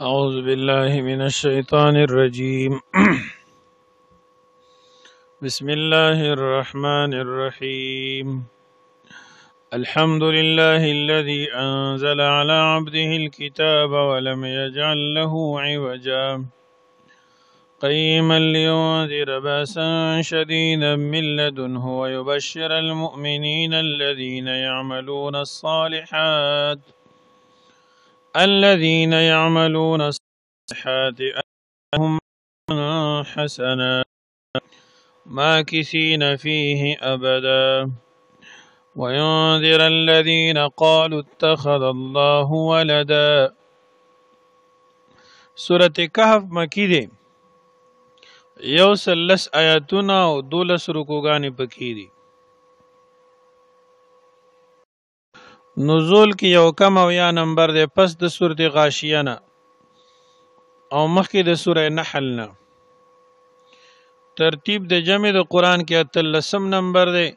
أعوذ بالله من الشيطان الرجيم بسم الله الرحمن الرحيم الحمد لله الذي أنزل على عبده الكتاب ولم يجعل له عوجا قيما لينذر بأسا شديدا من لدنه ويبشر المؤمنين الذين يعملون الصالحات أنهم حسنا ماكثين فيه أبدا وينذر الذين قالوا اتخذ الله ولدا. سورة کهف مکی دی، یو سلس آیاتونه او 12 رکوګانې پکې دي. نزول کې یو کم او یا نمبر دی پس د سورة غاشیه نه او مخکې د سورة نحل نه. ترتیب د جمع د قرآن کې 13 نمبر دی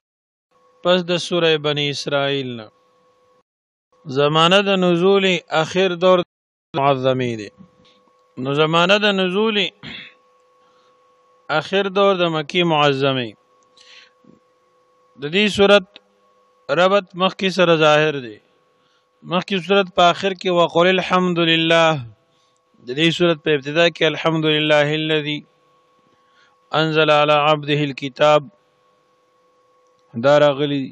پس د سورة بنی اسرائیل نه. زمانه د نزول اخر دور معظمی دی. نو زمانه د نزول اخر دور د مکی معظمی. د دې صورت ربط مخکی سره ظاهر دی. مخکی صورت په آخر کې وقل الحمد لله، د دې صورت په ابتدا کې الحمد لله الذي انزل على عبده الكتاب دا راغلی.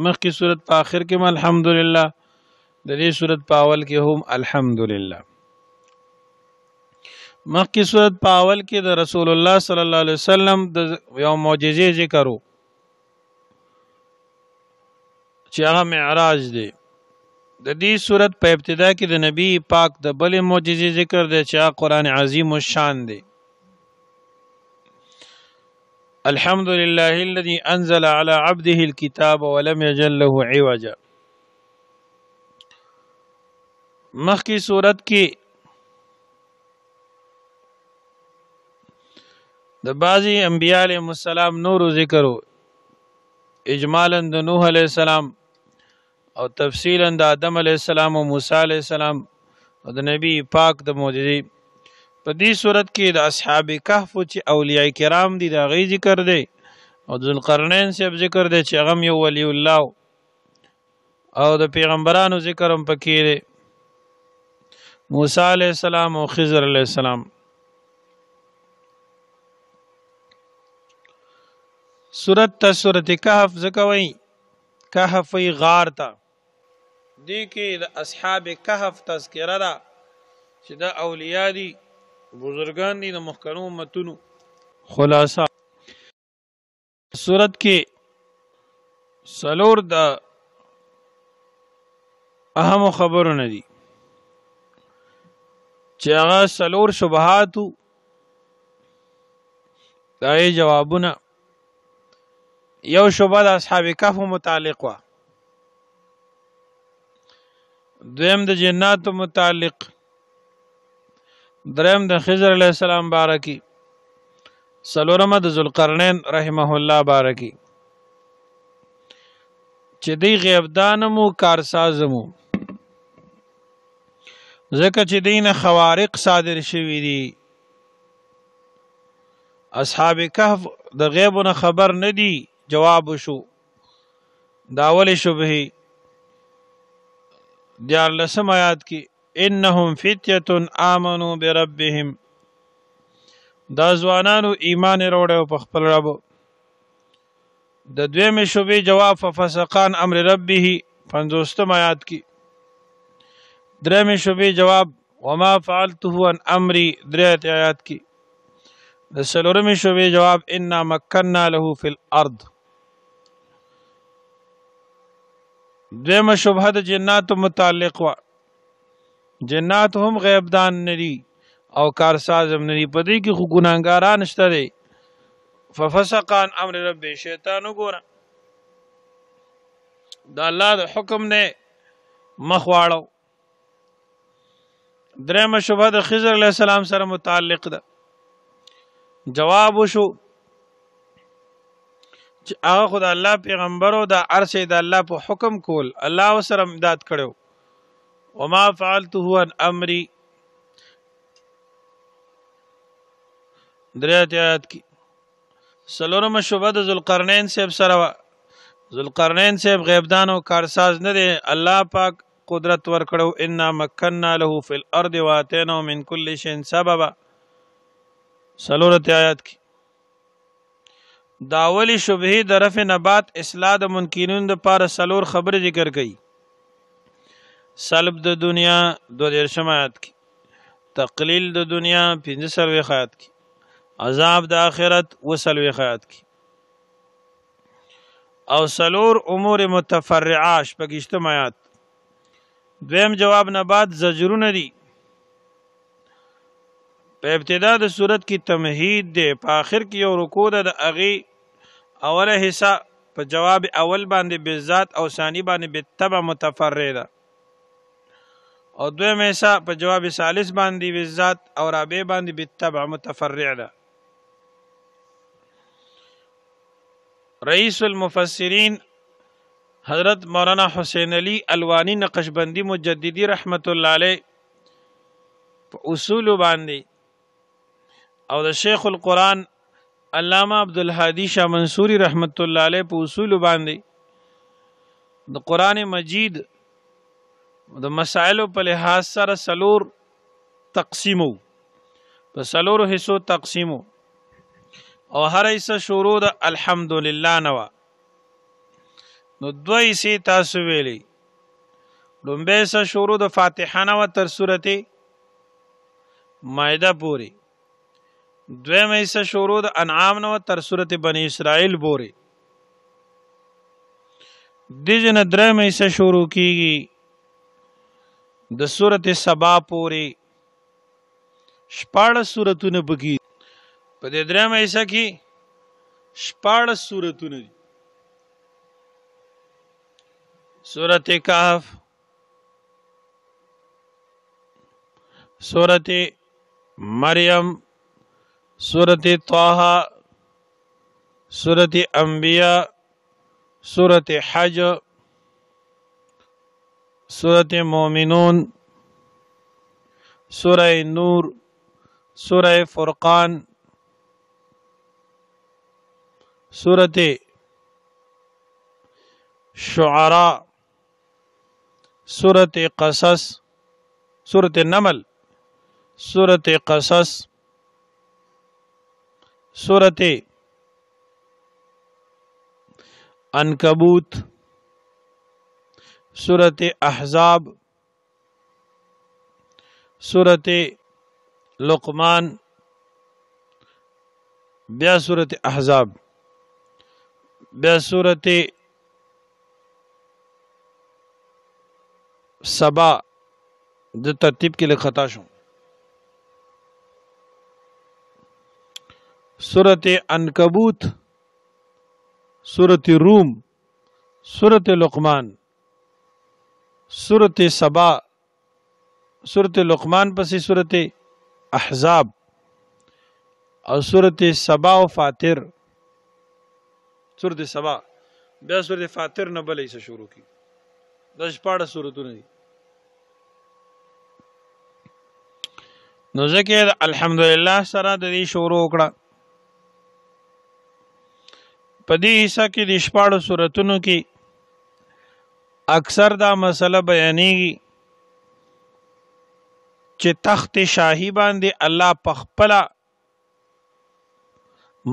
مخکی صورت په آخر کې الحمد لله، د دې صورت په اول کې هم الحمد لله. مخکی صورت په اول کې د رسول الله صلی الله علیه وسلم د یو معجزې ذکر وو چې هغه معراج دی. د دې صورت په ابتدا کې د نبی پاک د بلې معجزې ذکر دی چې هغه قرآن عظیم الشان دی. الحمد لله الذي انزل على عبده الكتاب ولم يجعل له عوجا. مخکی صورت کې د بعضی انبیاء علیهم السلام نور ذکر وو، اجمالا د نوح علیه السلام او تفصیلا د آدم علیه السلام او موسی علیه السلام او د نبی پاک د معجزې. په دې صورت کې د اصحاب کهف چې اولیاء کرام دي دا غي ذکر دی او ذوالقرنین صاحب ذکر دی چې هغه یو ولی الله او د پیغمبرانو ذکر هم پکې دی، موسی علیه السلام او خضر علیه السلام. سورت کهف ځکه وایي کهف وی غار ته. دې کې د اصحاب کهف تذکره ده چې دا اولیاء دي، بزرگان دي د مخکنو امتونو. خلاصه سورت کې سلور د اهم خبرونه دي چې هغه سلور شبهاتو دای جوابونه. یو شبهه د اصحاب کهف متعلق وا، دویم د جناتو متعلق، دریم د خضر علیہ السلام بارکی، سلورمه د ذوالقرنین رحمه الله بارکی چې دی غیبدانمو کارسازمو ځکه چې دین خوارق صادر شوي دي. اصحاب کهف د غیبونه خبر نه دي. جواب شو دا اولی شبهه 14 آیات کې انهم فتیه آمنوا بربهم، دا ځوانانو ایمان وروړو په خپل رب. د دویمه شبهه جواب ففسقان امر ربه 50 آیات کې. دریمه شبهه جواب وما فعلته عن امري 3 آیات کې. د څلورمه شبهه جواب انا مکننا له فی الارض. دویمه شبهه د جنات متعلق وا، جنات هم غیبدان ندي او کارساز هم ندي، په دې کې خو ګناهګاران شته دي. ففسق عن امر رب، شیطان وګوره دا الله د حکم نه مخ واړو. دریمه شبهه د خضر علیہ السلام سره متعلق ده. جواب وشو چې هغه خدای الله پیغمبرو دا ارسه د الله په حکم کول، الله وسره امداد کړو. وما فعلته عن امري دريات آیات کی سلورم شعبه د ذوالقرنین صاحب سره وا. ذوالقرنین صاحب غیبدان او کارساز نه دی، الله پاک قدرت ورکړو. انا مکننا له فی الارض واتیناه من کل شیء سببا. سلورت آیات کی داولی شبهی د رفع نبات اصلاح د منکرین د پاره سلور خبر ذکر کړي. سلب د دنیا 22 آیات کی، تقلیل د دنیا 15 آیات کی، عذاب د آخرت 20 آیات کی، او سلور امور متفرعه 28 آیات. دویم جواب نه بعد زجرونه دي. په ابتدا د صورت کی تمهید ده، په آخر کې یو رکوع ده. د اغي اوله حصہ په جواب اول باندې بالذات او ثانی باندې بالتبع متفرع ده، او دویم حصہ په جواب ثالث باندې بالذات او رابع باندې بالتبع متفرع ده. رئیس المفسرین حضرت مولانا حسین علی الوانی نقشبندی مجددی رحمت الله علیه په اصول باندې، او د شیخ القرآن علامه عبدالهادی شاه منصوری رحمت الله علیه په اصول باندې د قرآن مجید د مسائل په لحاظ سره سلور تقسیمو، په سلور حصو تقسیمو، او هر حصہ شروع د الحمدلله نوا. نو دوی سي تاسو ویلي لومبه حصہ شروع د فاتحه نوا تر سورته مائده پوری، دویم حصہ شروع د انعام نو تر سورته بنی اسرائیل پوری، دجن دریم حصہ شروع کیږي د سورته سبا پوری. 14 سورتونه بکی په دې دریم حصہ کې 14 سورتونه دي. سورته کهف، سورته مریم، سورة طه، سورة انبیاء، سورة حج، سورة مومنون، سورة نور، سورة فرقان، سورة شعراء، سورة قصص، سورة نمل، سورة قصص، سورة عنکبوت، سورة احزاب، سورة لقمان، بیا سورة احزاب، بیا سورة سبا. د ترتیب کې لږ خطا شو. سورة عنکبوت، سورة روم، سورة لقمان، سورة سبا، سورة لقمان پسې سورة احزاب، او سورة سبا و فاتر. سورة سبا بیا سورة فاتر نه بلې څه شروع کی. د 14 سورتونه دي. نو ځکه الحمدلله سره د دې شروع وکړه. په دې حصہ کې د 14 سورتونو کې اکثر دا مسله بیانېږي چې تخت شاهي باندې الله پخپل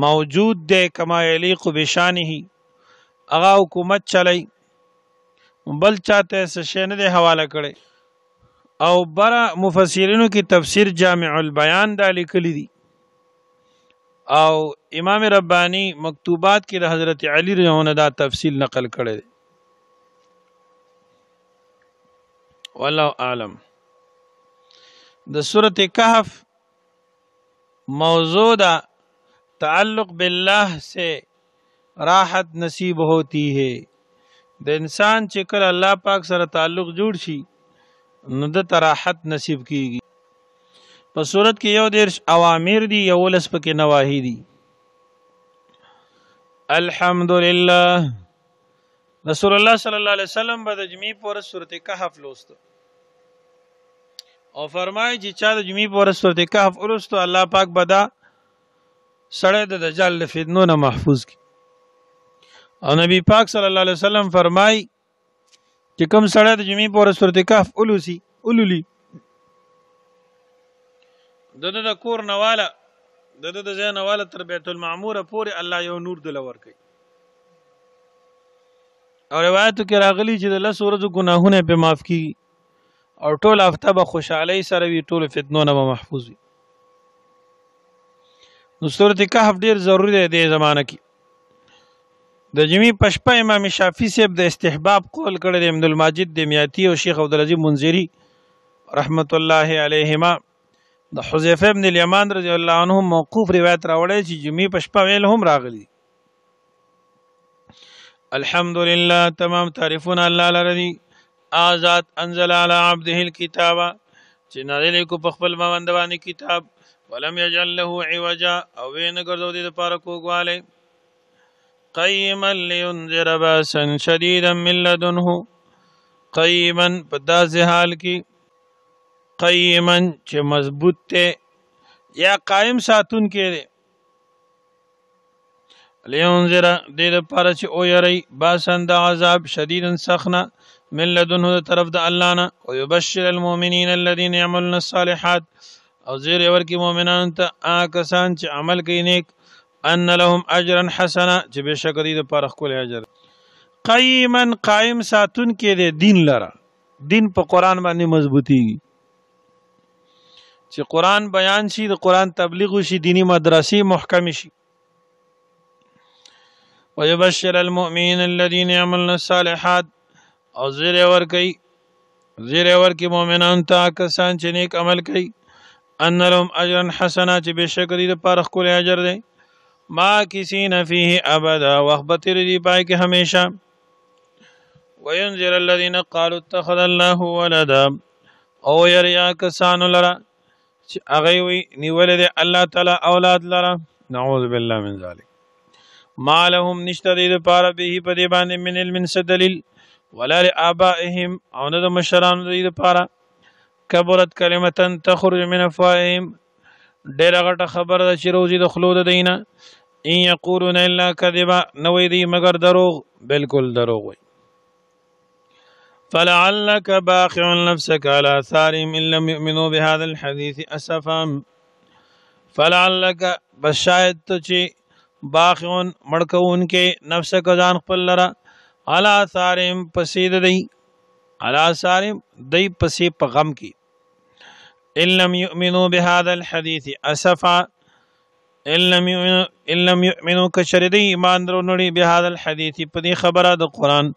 موجود دی کما یلیق بشانه، هغه حکومت چلی، بل چاته څه شی نه دی حواله کړی. او برا مفسرینو کې تفسیر جامع البیان دا لیکلی دی، او امام ربانی مکتوبات کې د حضرت علی رضی الله عنه دا تفصیل نقل کړی دی. والله اعلم. د سورۃ کہف موضوع دا تعلق بالله سے راحت نصیب ہوتی ہے. د انسان چې کله الله پاک سره تعلق جوړ شي نو د راحت نصیب کیږي. په صورت کې یو ډیر اوامر دي، یو لس پکې نواهی دي. الحمدلله رسول الله صلی الله علیه وسلم به د جمعې پر سورۃ کهف لوست، او فرمایي چې چا د جمعې پر سورۃ کهف ولوستو الله پاک به دا سړی د دجال له فتنو نه محفوظ کی. او نبی پاک صلی الله علیه وسلم فرمای چې کوم سړی د جمعې په ورځ سورۃ کهف اولولي د کور نواله د ځای نواله تر بیت المعمور پورې الله یو نور دل ورکي. او روایتو کې راغلي چې د 10 ورځو ګناهونه به معاف کیږي او ټول هفته به خوشحالي سره وي، ټول فتنو نه به محفوظ وي. نو سورۃ کهف ډیر ضروری دی د زمانه کې. د جمی پشپا امام شافعی صاحب د استحباب قول کړی دی، ابن الماجد د میاتی او شیخ عبدالعزیز منذری رحمت الله علیهما د حذیفه ابن الیمان رضی الله عنه موقوف روایت راوړی چې جمی پشپا ویل هم راغلی. الحمدلله تمام تعریفونه الله لري. آزاد انزل على عبده الكتاب چې نازل کو په خپل باندې باندې کتاب، ولم يجعل له عوجا او وین ګرځو دي لپاره کوګواله، قیما لينذر باسا شديدا من لدنه، قیما په داسې حال کې قیما چې مضبوط ته یا قائم ساتون کې دی، لينذر دې لپاره چې او یری باسن د عذاب شديدا سخنا من لدنه طرف د الله نه، او يبشر المؤمنين الذين يعملون الصالحات او زیر ورکی مؤمنان ته کسان چې عمل کوي نیک، ان لهم اجرا حسنا چې بشک دې لپاره خپل اجر. قیما قائم ساتون کې دی دین لره، دین په قران باندې مضبوطیږي چې قران بیان شي، د قران تبلیغ شي، دینی مدرسې محکم شي. ويبشر المؤمنين الذين يعملون الصالحات او زیر ورکی مؤمنان ته کسان چې نیک عمل کوي، ان لهم اجرا حسنا چې بشک دې لپاره خپل اجر دی. ما کسین فیه ابدا وخبتر دی پای کې همیشه. وینذر الذين قالوا اتخذ الله ولدا او یریا کسان لرا چې هغه وی نیول دی الله تعالی اولاد لرا، نعوذ بالله من ذلک. ما لهم نشته دې لپاره به په دې باندې من علم دلیل ولا لآبائهم او نه د مشرانو دې لپاره. کبرت کلمتن تخرج من افواههم ډیره غټه خبره ده چې روزي د خلو د دینه. ان یقولون الا کذبا نوې دی مگر دروغ، بالکل دروغ وي. فلعلك باخع نفسك على آثارهم ان لم يؤمنوا بهذا الحديث اسفا. فلعلك بشاید ته چې باخع مړکون کې نفسك ځان خپل لره على آثارهم پسید دی، على آثارهم دی پسې په غم کې، ان لم يؤمنوا بهذا الحديث اسفا، ان لم يؤمنوا کشردی ایمان درونړي بهذا الحديث په دې خبره د قران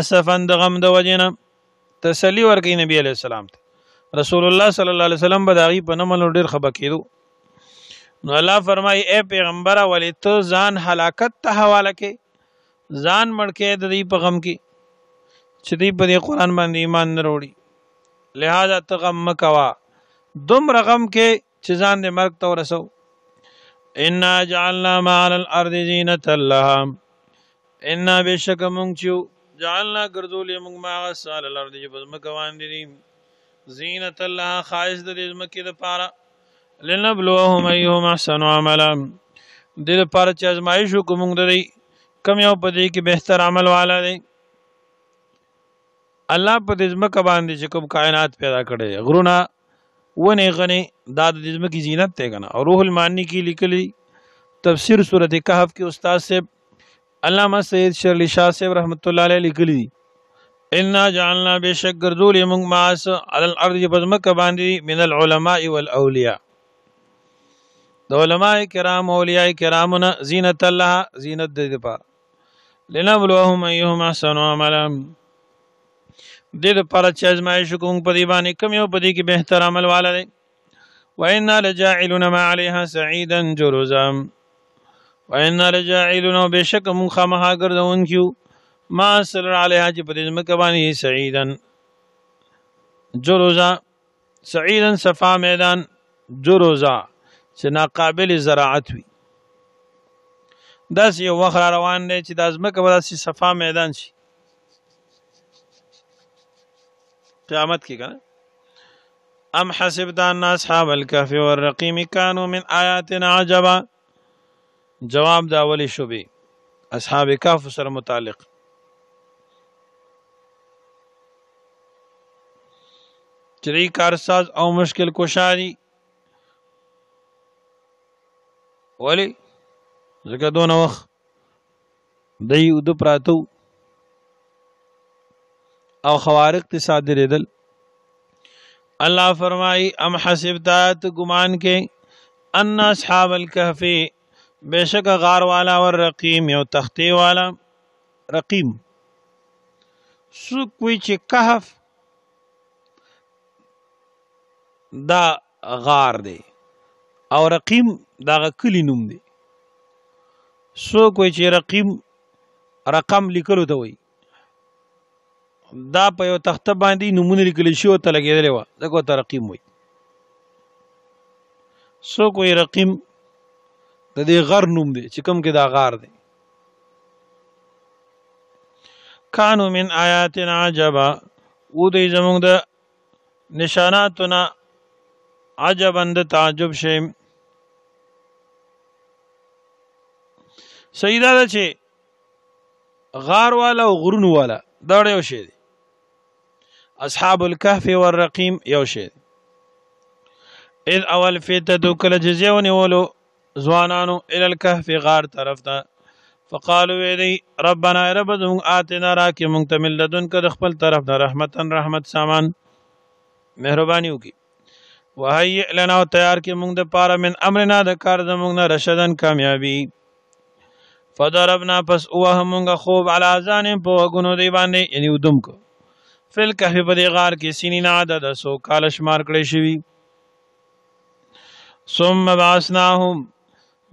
اسفا د غم د وجنه. تسلی ورکړي نبی عليه السلام ته، رسول الله صلی الله علیه وسلم بداغي په نمل ډیر خبر کېدو. نو الله فرمایي اے پیغمبره ولی ته ځان هلاکت ته حواله کې، ځان مړ کې د دې په غم کې چې دې په دې قران باندې ایمان نه وروړي. لہذا ته غم مکوا، دومره غم کې چې ځان دې مرګ ته ورسو. انا جعلنا ما على الارض زینة لها، انا بشک مونږ چې جعلنا ګرځولې مونږ ما على الارض چې په ځمکه باندې دي زینة لها خاص د دې ځمکې لپاره، لنبلوهم ايهم احسن عملا دې لپاره چې ازمایښ وکړو مونږ د دې کم یو په دې کې بهتر عمل والا دی. الله په دې ځمکه باندې چې کوم کائنات پیدا کړي، غرونه ونې غنې، دا د دې ځمکې زینت دی کنه. او روح المانی کې لیکلي تفسیر سورۃ کهف کې استاد صاحب علامہ سید شرلی شاه صاحب رحمت الله علیه لیکلي انا جعلنا بشک ګرځولې موږ ماس علی الارض په ځمکه باندې من العلماء والاولیاء، د علماء کرام اولیاء کرامنا زینت الله زینت دې لپاره، لنبلوهم ايهم احسن عملا دې لپاره چې ازمایښ کوم په دې باندې کوم یو په دې کې بهتر عمل والا دی. وإنا لجاعلون ما عليها سعيدا جرزا، وإنا لجاعلون بشک من خامها ګرځونکیو ما سر عليها چې په دې ځمکه باندې سعيدا جرزا، سعيدا صفا میدان، جرزا چې ناقابل زراعت وي. داس یو وخت روان دی چې د ځمکه به داسې صفا میدان شي قیامت کې کنه. ام حسبت ان اصحاب الكهف والرقيم كانوا من آياتنا عجبا، جواب دا اولی شبهه اصحاب کهف سره متعلق چې دی کارساز او مشکل کشا دي ولی ځکه دونه وخت دی اوده پراتو او خوارق تی صادرېدل الله فرمائی ام حسبتات گمان کے ان اصحاب الکهف بیشک غار والا والرقیم یو تختی والا رقیم سو کوئی چې کهف دا غار دی او رقیم دا کلی نوم دی سو کوئی چې رقیم رقم لیکلو ته وای دا په یو تخته باندې نمونه لیکل شي او ته لګېدلې و دغه ته رقیم وای سو کوئی رقیم د دې غر نوم دی چې کوم کې دا غار دی کانو من آیاتنا عجبا او دې زموږ د نشاناتنا عجبا د تعجب شي سیدا ده چې غار والا او غرونو والا دا یو شی دی اصحاب الكهف والرقیم یو شی دی اذ اول فتدو کله جزیونی ولو زوانانو الى الكهف غار طرف ته فقالوا ویدی ربنا رب دون آتنا راکی منتمل لدن که خپل طرف ته رحمت سامان مهربانی وکي وهيئ لنا و تیار کی مونږ د پاره من امرنا د کار زمونږ نه رشدن کامیابی فضربنا پس اوه مونږ خوب علی اذان په وګونو دی باندې یعنی ودم کو فل کهف په دی غار کې سینین عدد سو کال شمار کړی شوی ثم بعثناهم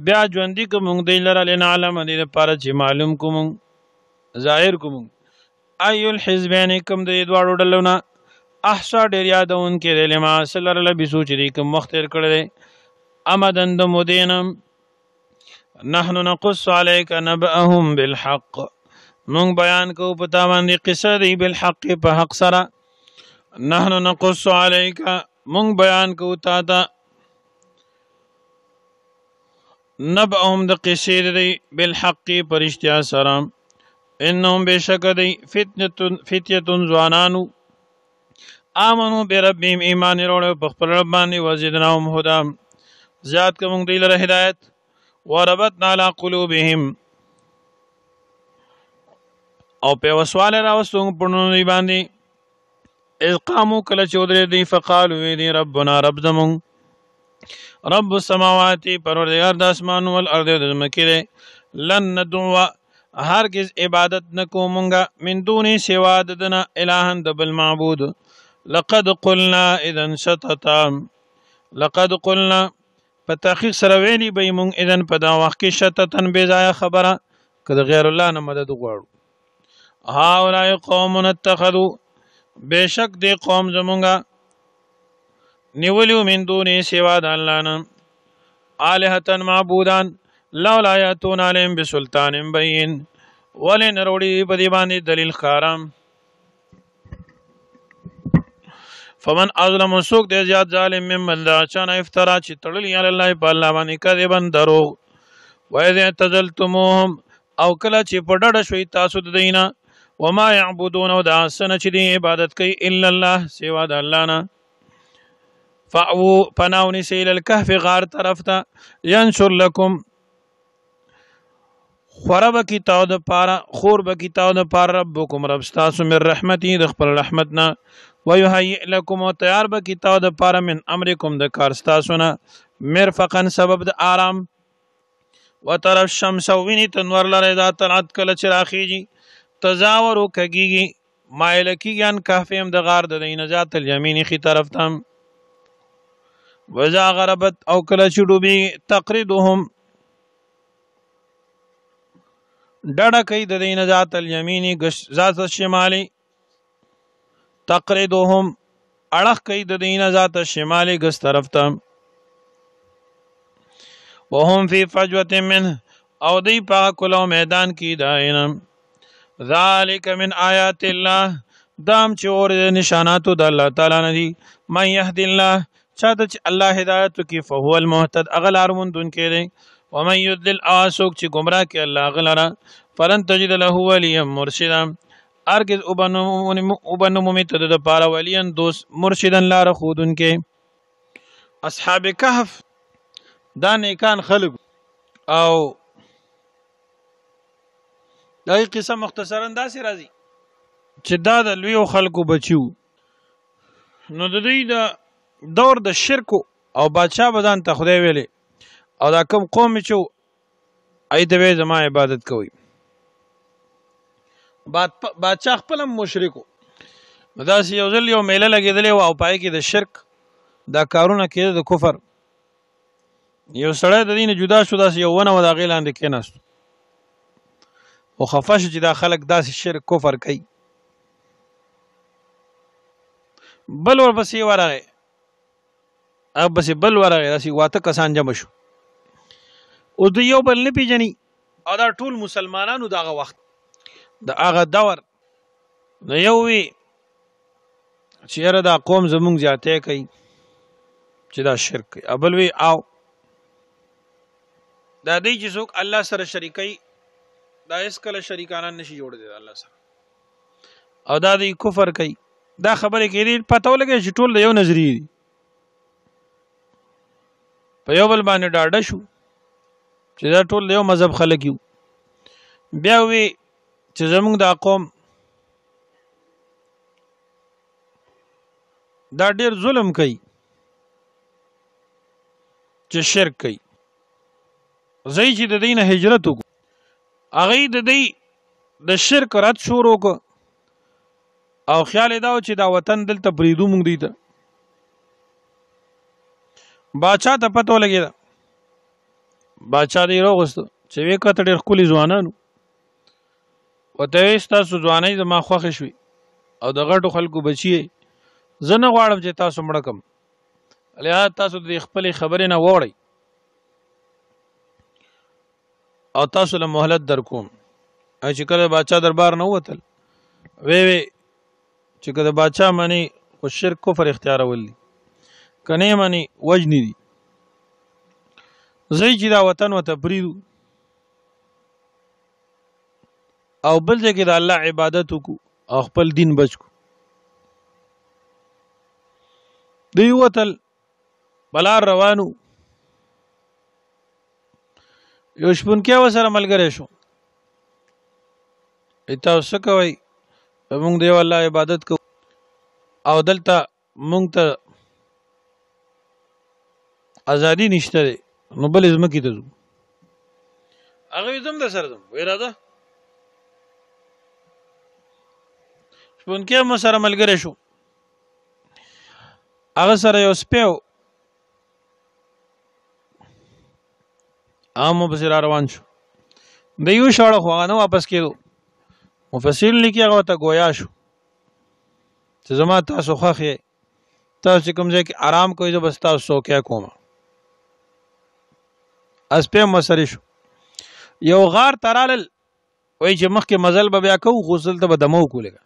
بیا ژوندې کوم دی لره لنعلم دې لپاره چې معلوم کوم ظاهر کوم ايو الحزبین کوم د دوړو ډلونه احصا ډیر یادون کې لما سلر لبي سوچ دي کوم مختر کړل امدن د مدینم نحن نقص عليك نبأهم بالحق مونږ بیان کو پتا باندې قصه دی بالحق په حق سره نحن نقص عليك مونږ بیان کو تا ته نبأهم د قصه دی بالحق پرشتیا سره انهم بشک دی فتنه زوانانو آمنو بربهم ایمان وروړو په خپل رب باندې وزیدناهم هدى زیات کوم دی لره هدایت وربطنا على قلوبهم او په وسواله راوستو په نوم باندې اذ قاموا کله چودري دی فقالوا وی ربنا رب زمون رب السماوات پروردگار د اسمان او الارض د زمکه لن ندعو هرگز عبادت نکو مونږه من دوني سوا دنا الهن د بل معبود لقد قلنا اذا شططا لقد قلنا په تحقیق سره ویلي به مونږ اذن په دا وخت کې شططن بے ځای خبره کله غیر الله نه مدد غواړو هؤلاء قوم اتخذوا بشک دی قوم زمونږه نیولیو من دوني سوا د الله نه الهتن معبودان لولا یاتون علیم بسلطان بین ولن روړي په دی باندې دلیل خارم فمن اظلم سوق دې زیات ظالم ممن دا چانه افترا چې تړلی علی الله په الله باندې کذبن درو وإذ اعتزلتموهم او کله چې په ډډه شوي تاسو د دینه وما يعبدون دا سنه چې دی عبادت کوي الا الله سوا د الله نه فاو پناونی سیل الكهف غار طرف ته ينشر لكم خورب کتاب د پارا خور به کتاب د پار ربکم رب تاسو من رحمتي د خپل رحمتنا ويهيئ لكم وتيار به کتاب د پار من امرکم د کار تاسو نه مرفقا سبب د آرام وتر الشمس ویني تنور لره ذات رات کله چراخیږي تزاور کګيږي مایل کیږي کهفم د غار د نجات الیمین خي طرف تم وذا غربت او کله چډوبي تقریدهم ډډه کوي د دین ذات الیمینی ذات الشمالی تقریدهم اړه کوي د دین ذات الشمالی ګس طرف ته وهم فی فجوه منه او دی په کلو میدان کې داینم ذالک من آیات الله دام چې اور نشاناتو د الله تعالی نه دي من يهد الله چاته چې الله هدایت کوي فهو المهتد اغلار مندون کې دی ومن يضلل اسوک چې گمراه کې الله غلرا فلن تجد له وليا مرشدا ارګز وبنو ممتد د پاره وليان دوست مرشدن لار خودن کې اصحاب کهف دا نیکان خلق او دغه قصه مختصرا داسې راځي چې دا د لویو خلکو بچیو نو د دوی د دور د شرک او بادشاہ بدان ته خدای ویلې او دا کوم قوم چې ایت به زما عبادت کوي بادشاہ خپل مشرکو دا یو ځل یو میله لګیدلې او پای کې د شرک دا کارونه کېده د کفر یو سړی د دین جدا شو داس یو ونه و دا غیلاندې کېناست او خفش چې دا خلک داسې شرک کفر کوي بل ورپسې ورغی بل ورغی داسې واته کسان جمع شو او د یو بل نه پیژني او دا ټول مسلمانانو دغه وخت د هغه دور نو یو وی چې یاره دا قوم زمونږ زیاتی کوي چې دا شرک کوي ابل وی او دا دی چې څوک الله سره شریکي دا اس کله شریکانان نشي جوړ دي الله سره او دا دی کفر کوي دا خبره کې دی پته ولګي چې ټول یو نظریه دي په یو بل باندې ډاډه شو چې دا ټول یو مذهب خلک یو بیا وی چې زمونږ دا قوم دا ډیر ظلم کوي چې شرک کوي زئی چې د دینه هجرت وکړو هغه د دې د شرک رات شروع وکړ او خیال دا چې دا وطن دلته پریدو مونږ دی ته باچا ته پته لګیدا باچا دی روغست چې وکړه ډېر خولي ځوانانو وته تاسو ځواني زما خوښ شوي او د غټو خلکو بچي زنه غواړم چې تاسو مړ کم الیا تاسو د خپل خبرې نه وړي او تاسو له مهلت درکوم چې کله باچا دربار نه وتل وی چې کله باچا منی خو شرک کفر اختیار ولي کنه منی وجنی دي زئی چې دا وطن وته پریدو او بل ځکه د الله عبادت وکړو او خپل دین بچو دی وتل بلار روانو یو شپون کې وسره ملګری شو ایته وسکوي موږ دی الله عبادت کو او دلته موږ ته ازادي نشته نو بل زمکی ته ځو هغه زم د سره زم ویراده شپون کې مو سره ملګری شو هغه سره یو سپیو امو بسیر روان شو د یو شاړه خو نه واپس کېدو مفصل لیکي هغه ته گویا شو چې زما تاسو خوخه تاسو کوم ځای کې آرام کوئ زه بس تاسو سو کې کوم اس په مسری شو یو غار ترالل وای چې مخکې مزل به بیا کو غسل ته به دمو کولګا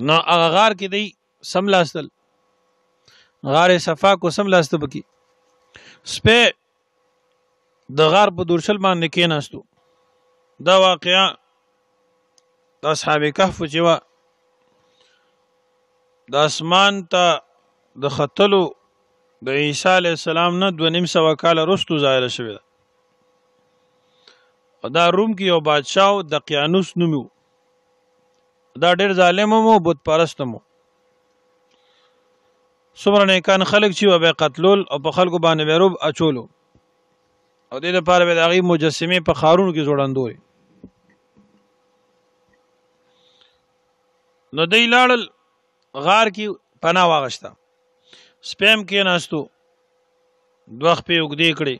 نو هغه غار کې دی سملاستل غار صفا کو سملاست بکی سپه د غار په دورشل باندې کېناستو دا واقعا د اصحاب کهف چې وا د اسمان ته د خطلو د عیسی علی السلام نه 2.5 کال وروسته ظاهر شوی دا روم کې یو بادشاہ د قیانوس نومو دا ډېر ظالم مو بت پرست مو څومره نیکان خلک چې وبې قتلول او په خلکو باندې بیروب اچولو او د دې لپاره به د هغې مجسمې په ښارونو کې ځوړندولې نو دوی لاړل غار کې پناه واغشته سپیم کې ناستو دوه خپې اوږدې کړې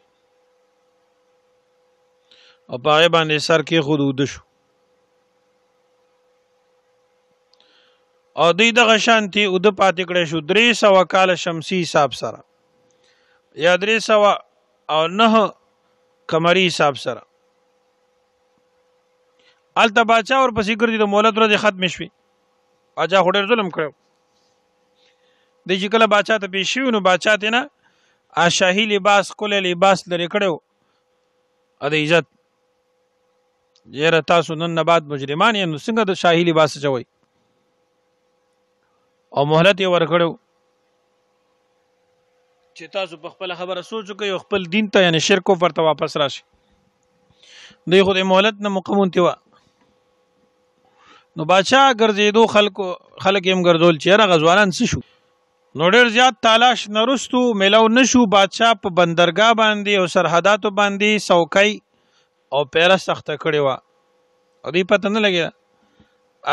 او په هغې باندې سر کېښود اوده شو او دوی دغه شانتي اوده پاتې کړی شو 300 کاله شمسي حساب سره یا 309 قمري حساب سره هلته باچا ورپسې ګرځي د مهلت ورځې ختمې شوې باچا خو ډېر ظلم کړی دی چې کله باچا ته پیش شوي نو باچا ته نه ا شاهي لباس کله لباس لري کړو ا د عزت یره تاسو نن نه بعد مجرمان یې نو څنګه د شاهي لباس چوي او مهلت یې ورکړو چې تاسو په خپل خبره سوچ کوئ او خپل دین ته یعنی شرک او ورته واپس راشي دوی خو د مهلت نه مقمون تیوا نو بادشاہ ګرځېدو خلک یې ګرځول چې هغه غزوالان څه شو نو ډېر زیات تلاش نرستو ملاو نشو بادشاہ په بندرګاه باندې او سرحداتو باندې څوکۍ او پیره سخته کړې و او دې پته نه لګی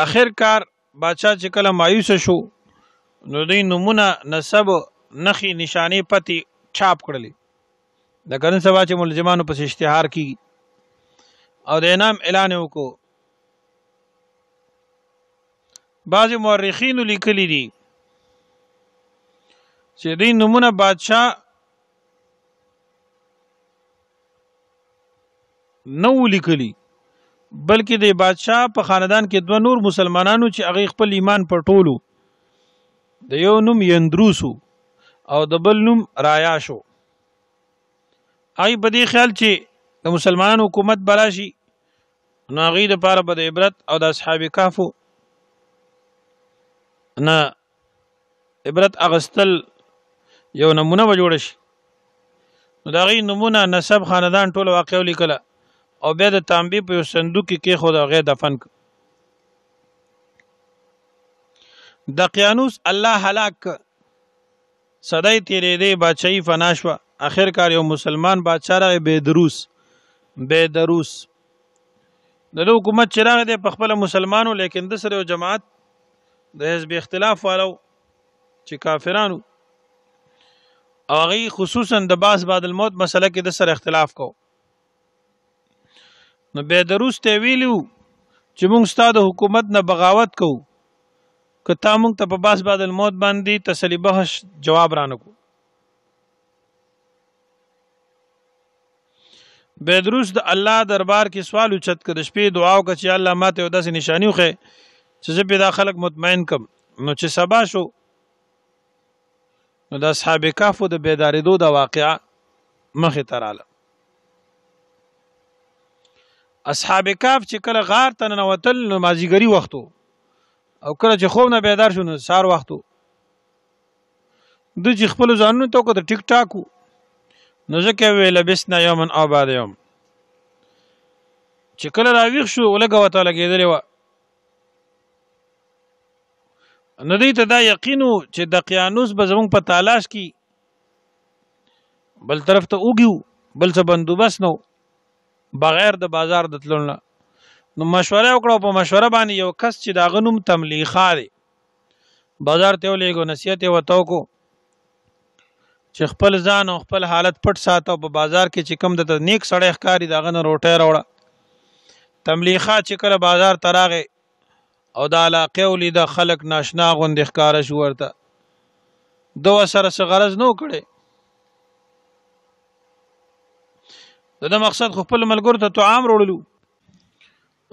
اخر کار بادشاہ چې کله مایوس شو نو دوی نمونه نسب نخي نشانی پتی چاپ کړلې د ګرن سبا چې ملزمانو په اشتهار کی او د انعام اعلان وکړو بعض مورخین لیکلي دي چې دوی نمونه بادشاہ نو لیکلي بلکې د بادشاہ په خاندان کې دوه نور مسلمانانو چې هغه خپل ایمان پټولو د یو نوم یندروسو او د بل نوم رایا شو ای بدی خیال چې د مسلمانانو حکومت بلاشي ناغي د پاره بد عبرت او د اصحاب کهفو نه عبرت اغستل یو نمونه و جوړ شي نو دا غي نمونه نسب خاندان ټول واقع لیکله او بیا د تانبی په یو صندوق کې خو دا غي دفن د قیانوس الله هلاک صدای تیرې دی بادشاہي فنا شو اخر کار یو مسلمان بادشاہ راغی بيدروس د حکومت چراغ دی په خپل مسلمانو لیکن د سره جماعت د حزب اختلاف والو چې کافرانو او غي خصوصا د باس بعد الموت مسله کې د سره اختلاف کو نو بيدروس ته ویلو چې موږ ستاسو حکومت نه بغاوت کوو که تا موږ ته په باس بعد الموت باندې تسلی بخش جواب رانکو بيدروس د الله دربار کې سوال اوچت کړ شپې دعا وکړه چې الله ماته یو داسې نشانی وخه چې زه په داخلك مطمئن کم نو چې سبا شو نو د اصحاب کهف د بیداریدو د واقعا مخه تراله اصحاب کهف چې کله غار ته نوتل نو مازیګری وختو او کله چې خوب نه بیدار شو نو سار وختو د چې خپل ځانونو ته کو د ټیک ټاکو نو ځکه ویل بسنا یومن او بعد یوم چې کله راویښ شو ولګه وته لګیدلې و نو دې ته دا یقینو چې د قیانوس به زمونږ په تلاش کې بل طرف ته وګیو بل څه بندوبست نو بغیر د بازار د تلونه نو مشوره وکړو په مشوره باندې یو کس چې دا غنوم تملیخا دی بازار ته ولېګو نصیحت وته کو چې خپل ځان او خپل حالت پټ ساتو په بازار کې چې کم د نیک سړی ښکاری دا غن روټه راوړه تملیخا چې کله بازار تراغه او د علاقه ولید خلق ناشنا غوند ښکارا شو ورته دوه سره څه غرض نو کړي دا مقصد خپل ملګرو ته طعام وروړلو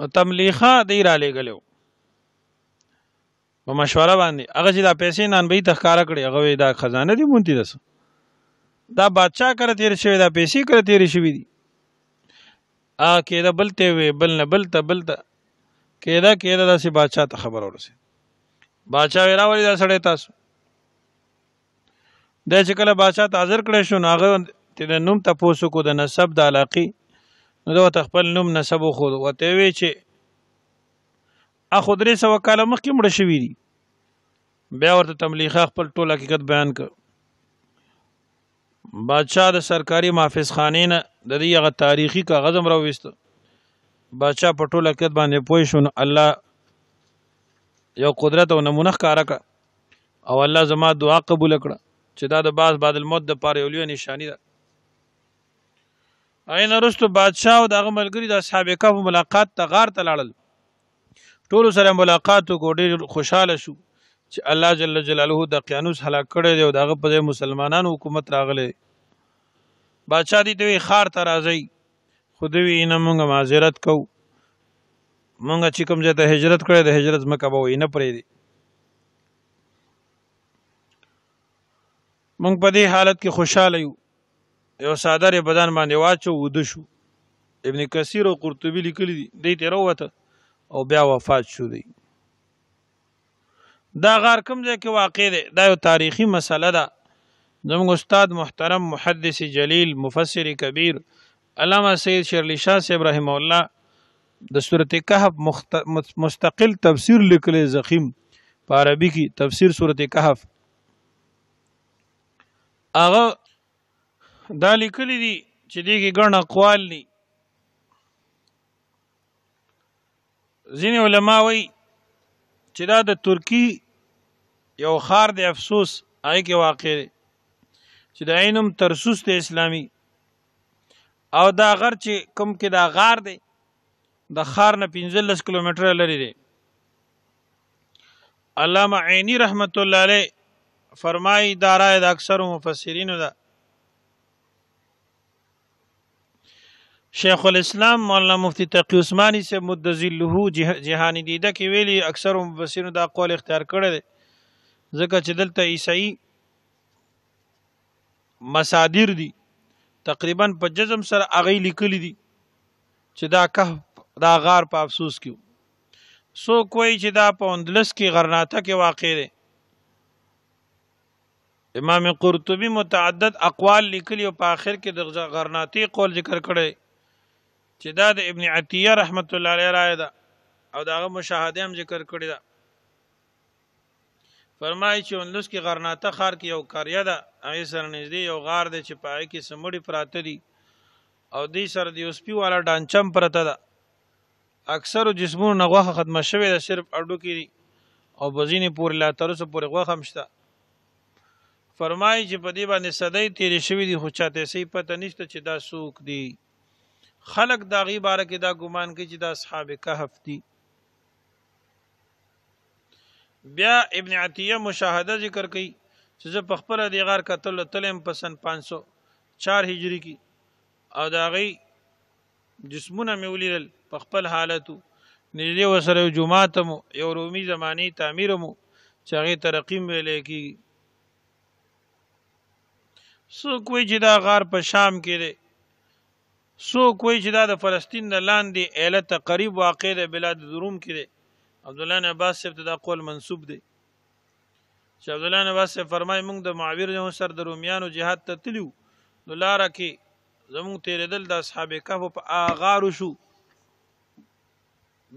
تملیخا دی را لګلو په مشوره باندې هغه چې دا پیسې نن به تخکارا کړي هغه دا خزانه دی مونتی دس دا بادشاہ کړه تیر شوی دا پیسې کړه تیر شوی دي کېدا بلته وي بل نه بلته کېدا داسې بادشاہ ته خبر ورسه بادشاہ ویراولي دا سړی تاسو د چې کله بادشاہ ته حاضر کړی شو هغه د نوم تاسو کو د نسب د علاقه نو دا خپل نوم نسب خو وته وی چې اخو درې سو کاله مخکې مړ شوی دي بیا ورته تملیخا خپل ټول حقیقت بیان کړ بادشاہ د سرکاري محافظ خانې نه د دې هغه تاریخي کاغذ هم راوېست بادشاہ په ټول حقیقت باندې پوه شو الله یو قدرت او نمونه ښکارا کړ او الله زما دعا قبول کړه چې دا د باز بعد الموت د پاره یو لوی نشانی ده عین رستو بادشاہ او دغه ملګری د اصحاب کهف ملاقات ته غار ته لاړل ټول سره ملاقات کو ډیر خوشاله شو چې الله جل جلاله د قیانوس هلاک کړی دی او دغه په مسلمانانو حکومت راغله بادشاہ دې ته خار ته راځي خودوی نه مونږه معذرت کو مونږه چې کوم ځای ته هجرت کړی د هجرت مکه به وینه پرې دی مونږ په دې حالت کې خوشاله یو یو صادر بدن باندې واچو وده شو ابن کثیر او قرطبی لیکلي دي ته وروته او بیا وفات شو دی دا غار کوم ځای کې واقع دی دا یو تاریخي مسله ده زموږ استاد محترم محدث جلیل مفسر کبیر علامه سید شیرعلی شاه صاحب رحمه الله د سورته کهف مستقل تفسیر لیکلی زخیم په عربي کې تفسیر سورته کهف هغه دا لیکلی دي چې دغه ګڼ اقوال دي ځینې علما وایي چې دا د ترکی یو خار د افسوس هغه کې واقع دی چې د عینم ترسوس د اسلامي او دا غر چې کوم کې دا غار دی د خار نه 15 کیلومتر لري دی علامه عینی رحمت الله علیه فرمایي دا رائے د اکثر مفسرینو ده شیخ الاسلام مولانا مفتی تقی عثماني سے مدذله جهانی دیده کې ویلي اکثر مفسرینو دا قول اختیار کړی دی ځکه چې دلته عیسائی مصادر دي تقریبا په جزم سره اغه لیکلي دي چې دا کهف دا غار په افسوس کې سو کوئی چې دا په اندلس کې غرناطه کې واقع دی امام قرطبی متعدد اقوال لیکلي او په آخر کې د غرناطي قول ذکر کړی چې دا د ابن عتیه رحمت الله علیه رائے ده او داغه مشاهده هم ذکر کړی ده فرمایي چې اندلس کې غرناطه ښار کې یو قريه ده هغه سره نږدې یو غار دی چې پای کې سمړي پراته دي او دې سره د یوسپی والا ډانچم پرته ده اکثر جسمونو نغوخه ختمه شوی ده صرف اډو کې او بزینې پورې لا تر اوسه پورې غوخه مشته فرمایي چې په دې باندې صدې تیرې شوی دي خو چاته سي پته نشته چې دا سوق دي خلق دا غي باره کې دا ګمان کوي چې دا اصحاب کهف دي بیا ابن عتیه مشاهده ذکر کوي چې زه په خپل د غار کتل تلم په سن 504 هجری کې او دا غي جسمونه مې ولیدل په خپل حالتو نږدې وسره جمعات مو یو رومي زماني تعمیر مو چې هغه ترقیم ویلې کی سو کوئی چې دا غار په شام کې دی سو کوئی چې دا د فلسطین د لاندې ایالت قریب واقع دی بلاد روم کې دی عبد الله بن عباس سے دا قول منسوب دی چې عبد الله بن عباس سے فرمای موږ د معاویه جو سر د رومیانو جهاد ته تلو نو لار کې زموږ تیرېدل د اصحاب کهف په اغارو شو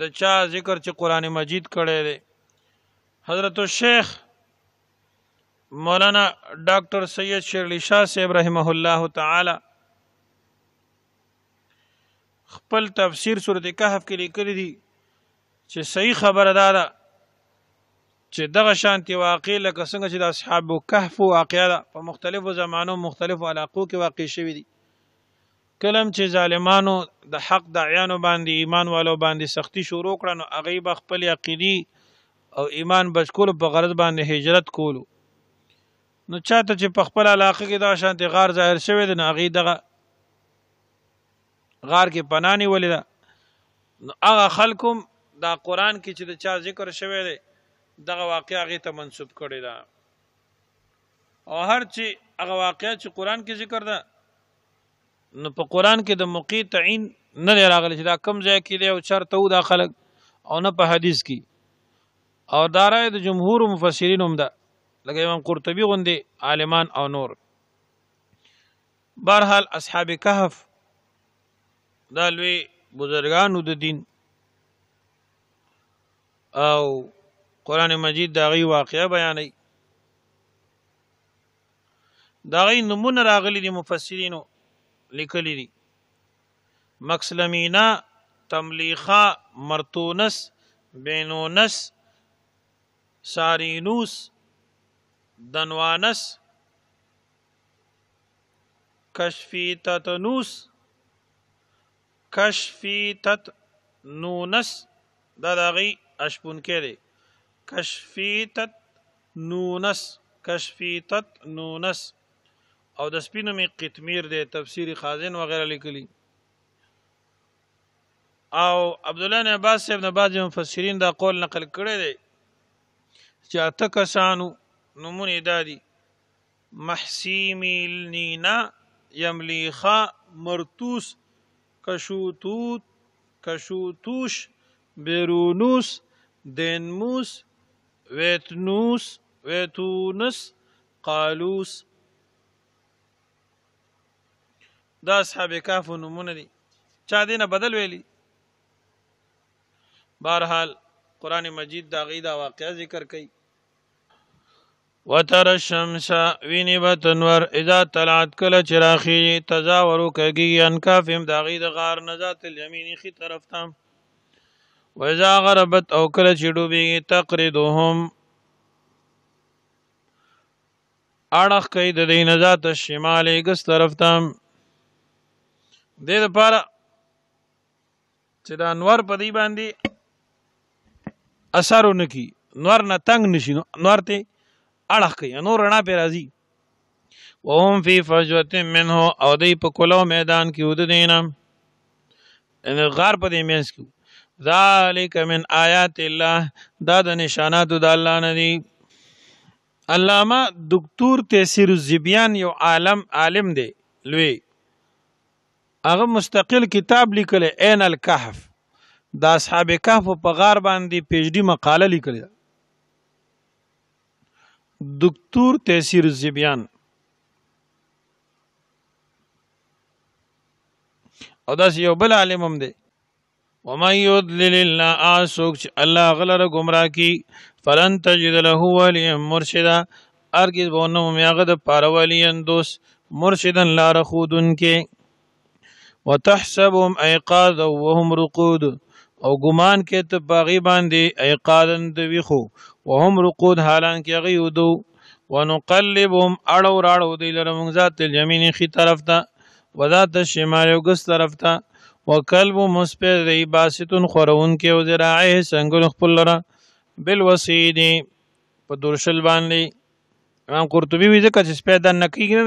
د چا ذکر چې قران مجید کړی دی حضرت الشیخ مولانا ډاکټر سید شیرعلی شاه صاحب رحمه الله تعالی خپل تفسیر سورۃ کهف کې لیکلی دی چې صحیح خبره ده چې دغه شانتي واقع لکه څنګه چې د اصحاب کهف واقعا په مختلفو زمانو مختلفو علاقو کې واقع شوی دي کلم چې ظالمانو د حق داعیانو باندې ایمان والو باندې سختی شروع کړه نو هغه به خپل عقیدی او ایمان بچکول په غرض باندې هجرت کولو نو چاته چې په خپل علاقه کې دا شانتي غار ظاهر شوی دی نو هغه دغه غار کې پنانی ولیدا نو هغه خلکم دا قران کې چې د چا ذکر شوی دی دغه واقعا هغه ته منسوب کړی دا او هر چې هغه واقعا چې قران کې ذکر ده نو په قران کې د موقع تعین نه راغلی چې دا کم ځای کې دی او چرته و دا خلک او نه په حدیث کې او دارای د جمهور مفسرین هم ده لکه امام قرطبي غوندي عالمان او نور بهرحال اصحاب کهف دا لوی بزرگانو د دین او قران مجید دا غي واقعا بیانوي دا غي نمونه راغلي دي مفسرینو لیکلی دي مکسلمینا تملیخا مرتونس بینونس سارینوس دنوانس کشفی تتنونس دا داغی اشپون کې دی کشفی تتنونس او د سپینو می قطمیر دی تفسیر خازن وغیرہ لیکلی او عبد الله بن عباس ابن بعض مفسرین دا قول نقل کړی دی چې اته کسانو نمونه دادي محسیمیلنینا یملیخا مرتوس کشوتوش بیرونوس دینموس ویتونس قالوس. دا اصحاب کهف نمونه دي. چا دینه بدل ویلی. بهرحال قرآن مجید دا غیدا واقعه ذکر کئی. وتر الشمس ویني بتنور اذا طلعت کل چراخی تزاورو کگی انکافم دا غید غار نزات الیمین خی طرف تام. و اذا غربت او کل چډوبی تقریدهم اړخ کئی د دین ذات الشمال گس طرف تام. دې لپاره چې دا انور په دی باندې اثر ونکي نور نه تنگ نشي نور ته اړه کوي نور رڼا پې راځي. وهم فی فجوة منه او دی په کلو میدان کې ود دینه ان غار په دې مینس کې ذالک من آیات الله دا د نشاناتو د الله نه دي. علامه دکتور تیسیر الزبیان یو عالم دی لوی هغه مستقل کتاب لیکل عین الکهف دا اصحاب کهف په غار باندې پی ایچ ډی مقاله لیکل دکتور تیسیر الزبیان او داس یو بل عالم هم دی. ومن یضلل الله اسوک الله غلره گمراه کی فلن تجد له ولیا مرشدا ارګز بونو میاغه د پارولین دوست مرشدن لار خودن کې. وتحسبهم ایقاظا وهم رقود او ګمان کې ته باغی باندې ایقاظن د ویخو وهم رقود حالان کې غیودو. ونقلبهم اړو راړو دی لره موږ ذات الیمین خي طرف ته وذات الشمال او ګس طرف ته. وکلب مسپر دی باسطن خورون کې او ذراعه څنګه خپل لره بالوسید په درشل باندې. امام قرطبي وی ځکه چې سپیدا نکیږي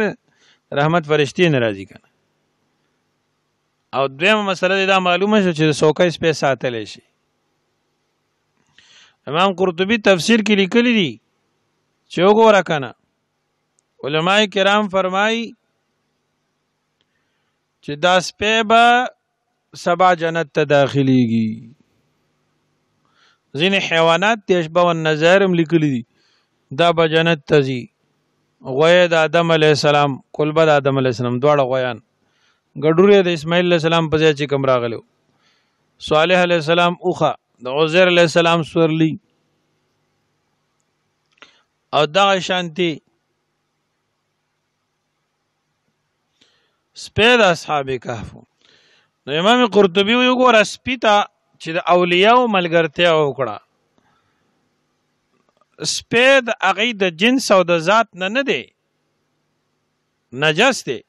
رحمت فرشتي ناراضي کنه. او دویمه مسله دا معلومه شو چې سوکای سپیس ساتل شي. امام قرطبي تفسیر کې لیکلی دي چې وګوره کنه علماء کرام فرمایي چې دا سپی به سبا جنت ته داخليږي. ځینې حیوانات د اشباح والنظائر هم لیکلی دي دا به جنت ته ځي. غوی د آدم علیه السلام کلبه د آدم علیه السلام دواړه غویان ګډوره د اسماعیل علیه السلام په ځای چې کوم راغلو صالح علیه السلام اوخه د عزیر علیه السلام سورلی او دغه شانتي سپید اصحاب کهف. نو امام قرطبي وی وګوره سپیتا چې د اولیاء ملګرتیا وکړه سپید هغه د جنس او د ذات نه دی نجس دی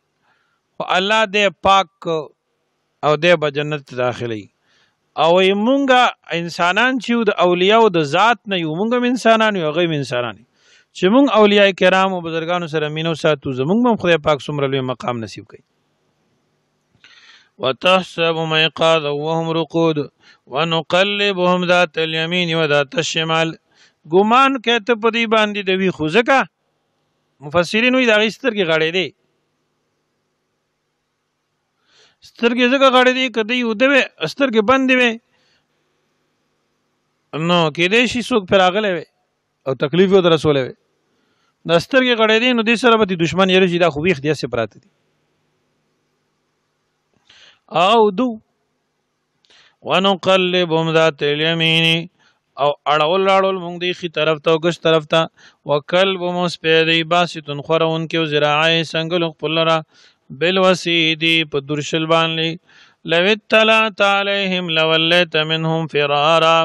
خو الله دې پاک او دې به جنت داخلي. او مونږه انسانان چې د اولیاء او د ذات نه یو مونږ انسانان یو غیر انسانان چې مونږ اولیاء کرام او بزرګانو سره مینو ساتو زمونږ هم خدای پاک څومره لوی مقام نصیب کړي. وتحسبهم ايقاظا وهم رقود ونقلبهم ذات اليمين وذات الشمال. ګمان کته په دې باندې د وی خو ځکه مفسرین وی دا سترګې غړې دي سترګې ځکه غړې دي کدی یو دوی سترګې بندې وي نو کې دې شي څوک پر راغله وي او تکلیف یو در رسوله وي د سترګې غړې دي نو دې سره به دشمن یې رجی دا خو بیخ دې سه پراته دي. او دو ونقلبهم ذات اليمين او اړول راړول مونږ دی خي طرف ته او ګش طرف ته. وکلب مسپیدی باسطن خورون کې زراعه څنګه خپل را بالوسیدی په درشل باندې. لو اطلعت عليهم لوليت منهم فرارا.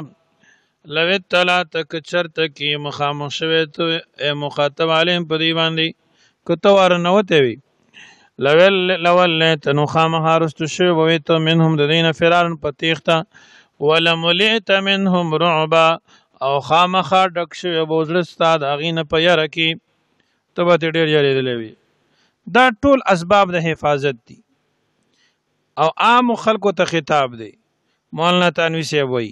لو اطلعت کچرت کی مخامخ شوی ته مخاطب عليهم په دی باندې کته ور نوته وی لوليت نو خامخ هرست شوی وی ته منهم د دین فرارن په تیخته. ولملئت منهم رعبا او خامخا ډک شوی بوزلستا د اغینه په یره کې ته به ډیر یریدلې وي. دا ټول اسباب د حفاظت دي او عام خلکو ته خطاب دی. مولانا تنوی صاحب وایي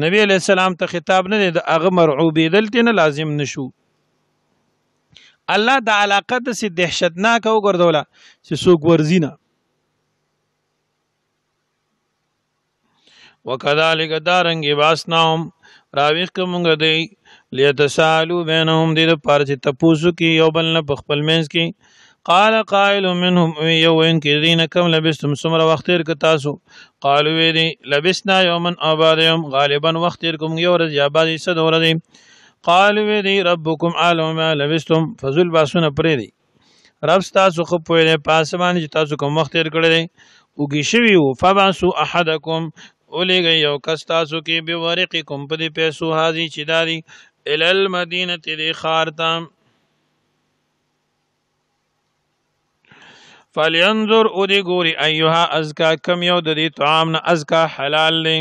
نبی علیہ السلام ته خطاب نه دی د هغه مرعوبېدل ته نه لازم نشو الله د علاقه د سي دهشتناک او ګرځولا چې څوک ورزینه. وکذالک دارنګ باسناهم راویخ کومګه دی لیتسالو بینهم دې د پاره چې تپوسو کې یو بل نه په خپل منځ کې. قال قائل منهم یو ان کې دین کم لبستم سمره وخت تیر ک تاسو. قالوا وی دی لبسنا یوما او بعد یوم غالبا وخت تیر کوم یو ورځ یا بعد څه دور دی. قالوا وی دی ربکم علم ما لبستم فذل باسونه پرې دی رب تاسو خو په دې پاسمان چې تاسو کوم وخت تیر کړی دی وګی شوی وو فباسو احدکم اولیږي یو کس تاسو کې به ورقکم په دې پیسو حاضی چې دادی ال المدینه دی خارتم فلینظر او دی ګوري ایها ازکا کم یو د دې طعام نه ازکا حلال دی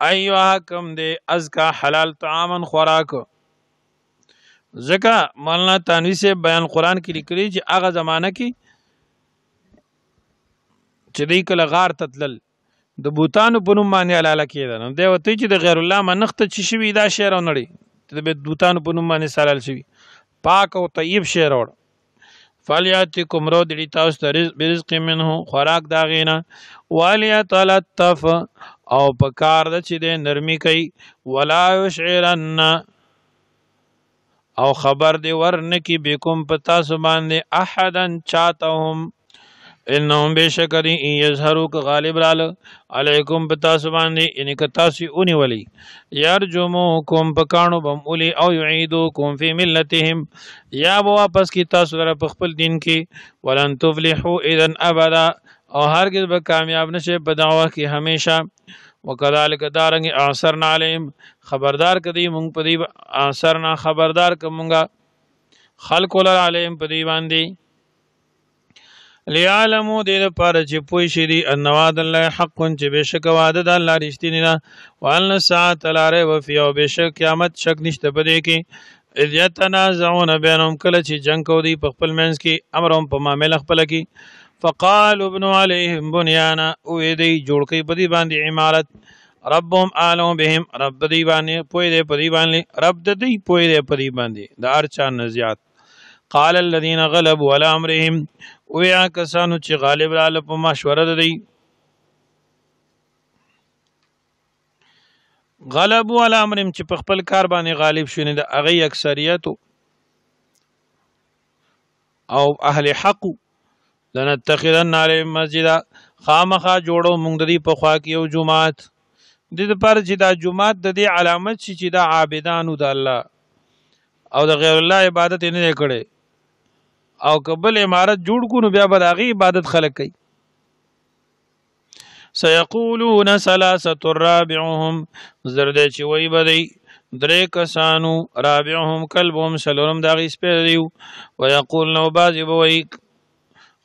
ایها کم دی ازکا حلال طعامن خوراک. ځکه مولانا تانوی سے بیان قرآن کې لیکلي چې هغه زمانہ کې چې دی کله غار تتلل د بوتانو په نوم باندې حلاله کېده نو دی وته چې د غیر الله منښت چې شوي دا شی راونړي د بوتانو په نوم باندې حلال شوي پاک او طیب شی راوړ. فلیاتکم رو دلی تاسو ته برزق منه خوراک دا غینا والیتلطف او پکار د چې د نرمی کوي ولا یشعرن او خبر دی ورنکی بكم پتا سو باندې احدن چاتهم انهم بشکری یظهروا غالب رال علیکم پتا سو باندې ان کتا سی اونی ولی یرجموکم پکانو بم اولی او یعیدوکم فی ملتهم یا واپس کی تاسو در په خپل دین کې ولن تفلحوا اذا ابدا او هرگز به کامیاب نشه په دعوا کې همیشه. وکذالک دارنګ اثرنا علیهم خبردار کدی مونږ په دی اثرنا خبردار کومګه خلق ول علیهم په دی باندې لیعلمو دې لپاره چې پوه شي دي ان وعد الله حق چې بشک وعده د الله رښتینی ده وان الساعه لا ریب فیها او بشک قیامت شک نشته پدې کې اذ یتنازعون بینهم کله چې جنگ کو دی په خپل منځ کې امرهم په معاملې خپل کې فقالوا ابنوا عليهم بنيانا او دې جوړ کوي په دې باندې عمارت ربهم اعلم بهم رب دې باندې پوي دې په دې باندې رب دې پوي دې په دې باندې د ارچا نزيات. قال الذين غلبوا على امرهم ويا کسانو چې غالب رااله په مشوره دی غلبوا على امرهم چې په خپل کار باندې غالب شونه د هغه اکثریت او اهل حق لنتخذن عليهم مسجدا خامخا جوړو مونږ د دې په خوا کې یو جمعات د دې پر چې دا جمعات د دې علامت چې دا عابدانو د الله او د غیر الله عبادت نه کړي او قبل امارت جوړ کو نو بیا به دغه عبادت خلق کوي. سيقولون ثلاثه رابعهم زرد چې وای بدی درې کسانو رابعهم کلبهم سلورم دغه سپیریو ويقول نو باز بوي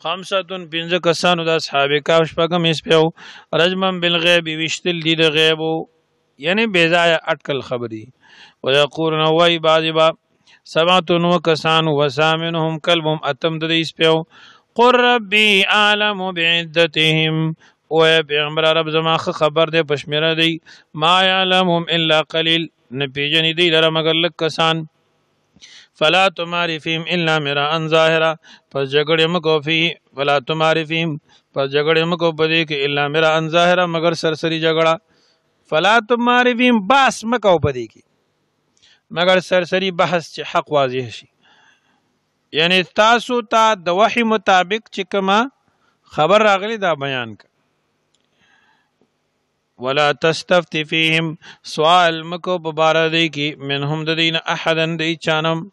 خمسه پنځه کسانو د اصحاب کهف شپږم سپیو رجمن بالغیب وشتل دي د غیب یعنی بیزای اٹکل خبري ويقول نو وای باز با سبعتون وکسان وسامنهم کلبهم اتم د دې سپیو قر ربي اعلم بعدتهم او پیغمبر رب زما خبر ده پشمیره دی ما يعلمهم الا قليل نه پیجن دی لره مگر لک کسان فلا تماری فيهم الا مرا ظاهرا پس جګړه مکو فی ولا تماری فيهم پس جګړه مکو پدې کې الا مرا ظاهرا مگر سرسری جګړه فلا تماری فيهم باس مکو پدې کې مگر سرسری بحث چې حق واضح شي یعنی تاسو ته د وحی مطابق چې کما خبر راغلی دا بیان ک ولا تستفتی فیهم سوال مکو په بار دی کې منهم د دین احدن دی چانم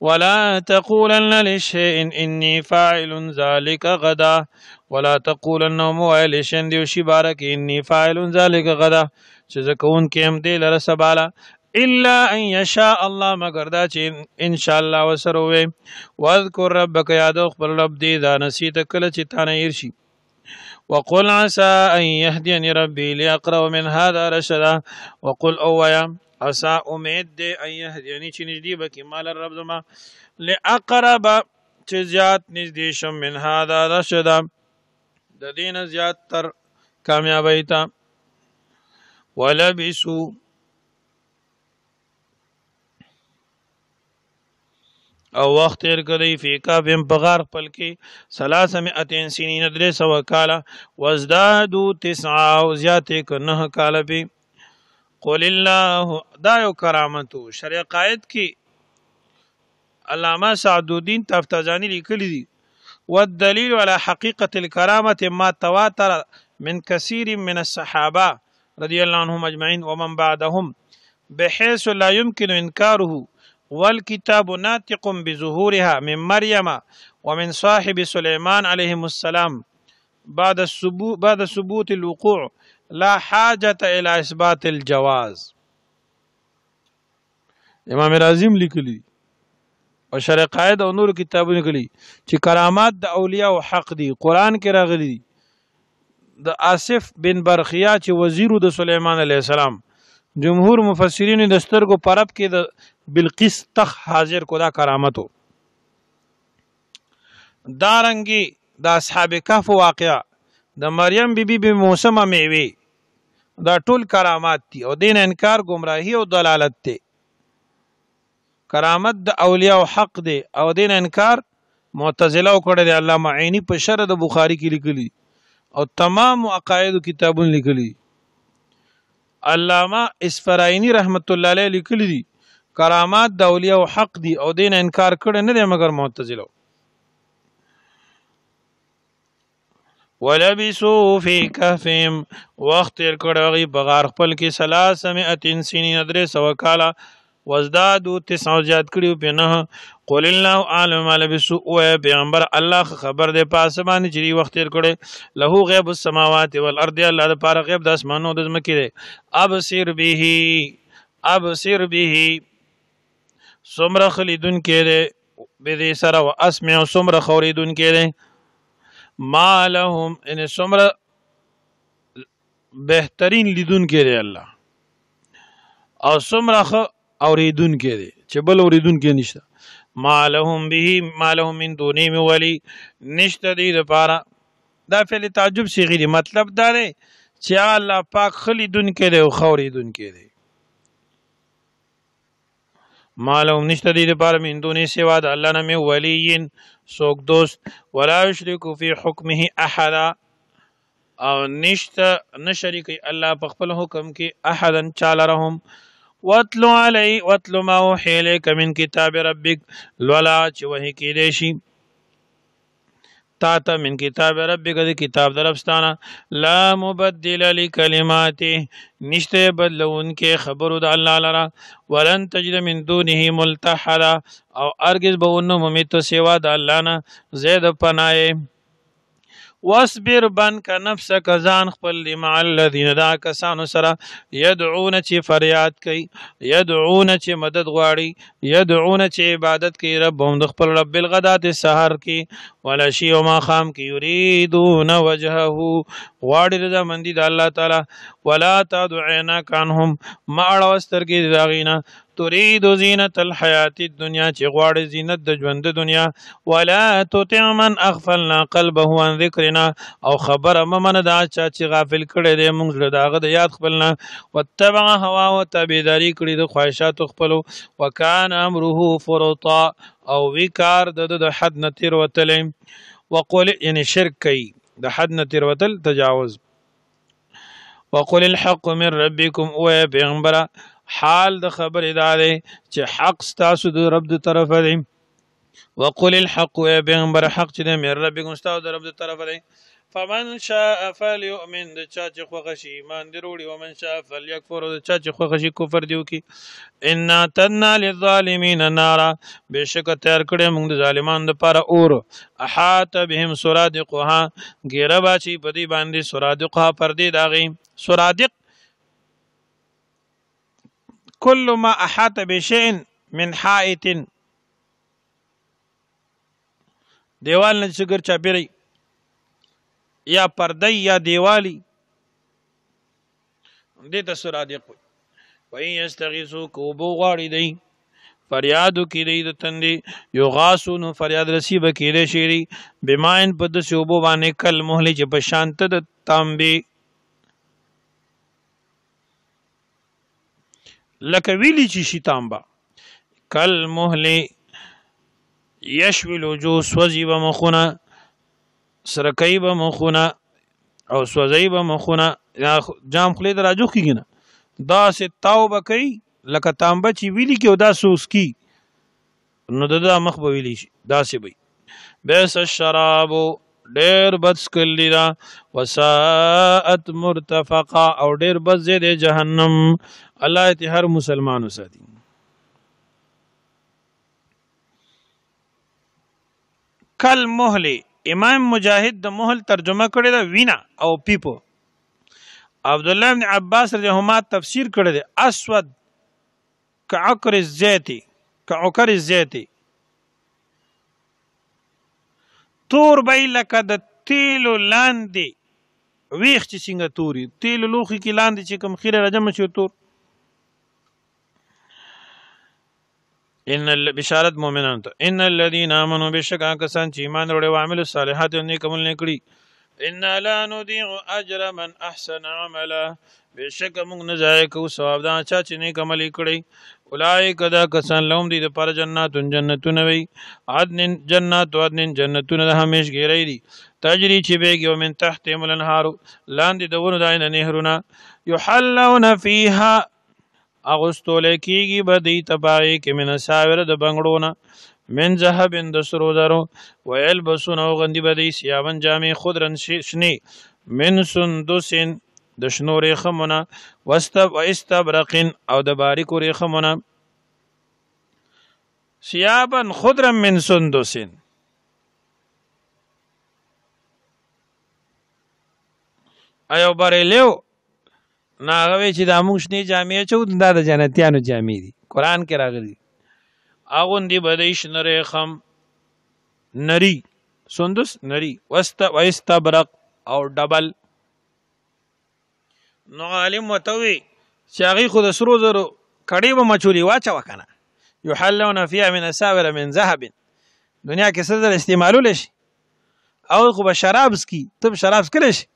ولا تقولن لشيء اني فاعل ذلك غدا ولا تقولن موعلشن دی شی بارک اني فاعل ذلك غدا چې زکون کې هم دی لره سبالا الا ان يشاء الله مگر دا چې ان شاء الله وسره وي واذكر ربك یاد خپل رب دې دا نسیت کله چې تانه يرشي وقل عسى ان يهديني ربي لاقرب من هذا رشدا وقل اويا عسى امید دې ان يهديني چې نږدې بکی مال رب زما لاقرب چې زیات نږدې شم من هذا رشدا د دین زیات تر کامیابی تا ولبسوا او وخت تیر کړی فی کافهم په غار خپل کې 300 سنین 300 کاله وازدادوا 9 او زیاتې که 9 کاله پی قل الله دا یو کرامتو شریع قائد کې علامه سعدالدین تفتازانی لیکلی دي والدليل على حقيقة الكرامة ما تواتر من كثير من الصحابة رضي الله عنهم أجمعين ومن بعدهم بحيث لا يمكن إنكاره والكتاب ناطق بظهورها من مريم ومن صاحب سليمان عليهم السلام بعد ثبوت الوقوع لا حاجة إلى إثبات الجواز امام رازم لیکلی او شرع قائد او نور کتابونه کلی چې کرامات د اولیاء او حق دي قران کې راغلي د آصف بن برخیا چې وزیر د سليمان عليه السلام جمهور مفسرین د سترګو پرب کې د بلقیس تخ حاضر کو دا کرامتو دارنګي د اصحاب کهف واقعا د مریم بیبي به موسمه میوي دا ټول کرامات دي او دین انکار گمراهي او دلالت دي کرامت د اولیاء او حق دی او دین انکار معتزله وکړه دی علامه عینی په شرح د بخاری کې لیکلی او تمام عقاید کتابون لیکلی علامه اسفراینی رحمت الله علیه لیکلی دي کرامات د اولیاء او حق دی او دین انکار کړي نه دی مگر معتزله ولبسوا فی کهفهم وخت تیر کړه بغار خپل کې 300 سنین 300 کاله وازدادوا 9 زیات کړیو په نه قول الله عالم لبسوا او پیغمبر الله خبر ده پاسمان چې وخت تیر کړي له غیب السماوات والارض الله د پاره غیب د اسمانو د زمکه ده ابصر به سمره خلیدون کې به دې سره او اسمع سمره خوریدون کې ما لهم ان سمره بهترین لیدون کې الله او سمره اوریدون کې دي چې بل اوریدون کې نشته ما لهم من دونه ولی نشته دي لپاره دا فعل تعجب صيغه دي مطلب دا دی چې الله پاک خلیدون کې دي او خوریدون کې دي ما لهم نشته دي لپاره من دونه سوا د الله نه ولین سوک دوست ولا یشرک فی حکمه احد او نشته نشریک الله په خپل حکم کې احدا چالرهم واتلو علی واتلو ما وحی الیک من کتاب ربک لولا چې وحی کېدې شي تا ته من کتاب ربک د کتاب درفستانه لا مبدل لکلماته نشته بدلون کې خبرو د الله لرا ولن تجد من دونه ملتحدا او ارگز به ونو ممیت سوا د الله نه زید پناه واصبر بن کا نفسک ځان خپل مع الذين دا کسانو سره يدعون چې فریاد کوي يدعون چې مدد غواړي يدعون چې عبادت کوي ربهم د خپل رب الغدات سحر کې ولا شي او ما خام کې يريدون وجهه غواړي رضا مندي د الله تعالی ولا تدعنا عنهم ما اړوستر کې داغینا تريد زینت الحیات الدنیا چې غواړي زینت د ژوند د دنیا ولا تطع من اغفلنا قلبه عن ذکرنا او خبر ممن دا چې غافل کړي دی موږ داغه د یاد خپلنا وتبع هوا او تابعداري کړي د خواهشات خپل وکان امره فرطا او وکار د حد نتیر وتل وقول یعنی شرک کوي د حد نتیر وتل تجاوز وقل الحق من ربكم او پیغمبره حال د خبر اداره چې حق ستاسو د رب د طرف دی وقل الحق یا پیغمبر حق چې د مې ربکم ستاسو د رب د طرف دی فمن شاء فليؤمن د چا چې خوښ شي ایمان دی وروړي ومن شاء فليكفر د چا چې خوښ شي کفر دی وکي ان تنا للظالمین نارا بشک تیار کړي موږ د ظالمانو لپاره اور احاط بهم سرادقها ګیره باچی په دې باندې سرادقها پردې داغي سرادق كل ما احاط بشيء من حائط دیوال نه څګر چاپیری یا پردی یا دیوالی دې ته سرادق وي یستغیثو کوبو غاړي دی فریادو کې دی د تندې یو غاسو نو فریاد رسیبه کې دی شيری بماین په د شوبو باندې کل مهله چې په شانت د تانبي لکه ویلی چې شي تانبا کل مهله یشوی الوجوه سوځي به مخونه سره کوي به مخونه او سوځي به مخونه جام خولې ته راجوخ کېږي نه داسې تاو به کوي لکه تانبه چې ویلي کې او دا سوس کی نو د دا مخ به ویلی شي داسې به بیس الشراب ډېر بد څښل دي دا وساءت مرتفقه او ډېر بد ځای دی جهنم الله دې هر مسلمان وساتي کل محل امام مجاهد د محل ترجمه کړی دا وینا او پیپو عبد الله بن عباس رضی الله عنهما تفسیر کړی دی اسود کعکر الزیت کعکر الزیت تور بای لکه د تیلو لاندې ویخ چې څنګه توري تیلو لوخي کې لاندې چې کوم خیره راجم شو تور ان بشارت مؤمنان ته ان الذين امنوا بشکا کسان چې ایمان وروړي او عمل صالحات او نیک عمل کړي ان لا نضيع اجر من احسن عملا بشک موږ نه ضایع کوو ثواب دا چا چې نیک عمل کړي اولئک دا کسان لهم دي د پر جنتونه وي عدن جنات عدن جنتونه د همیشګری دي تجری چې بیګي او من تحت الانهار لاندې د ونو داینه نهرونه یحلون فيها اغسطول کیږي بدی تبای کې من ساور د بنگړونه من ذهب د سرو زرو ويلبسون غندي بدی سیاون جامې خضرن شنی من سندسن د شنو ریخمونه واستبرقن او د باریکو ریخمونه سیابن خضرا من سندسن ایو بریلیو ناغوی چې دا موږ شنې جامې چو دا د جنتیانو جامې دي قرآن کې راغلي اغوندي بدی شنه ریخم نری سندس نری واستبرق او ډبل نو عالم وتوي چې هغه خو د سرو زرو کړي به مچولي واچو کنه يحلون فيها من اساور من ذهب دنیا کې څه در استعمالول شي او خو به شراب سکي تب شراب سکل شي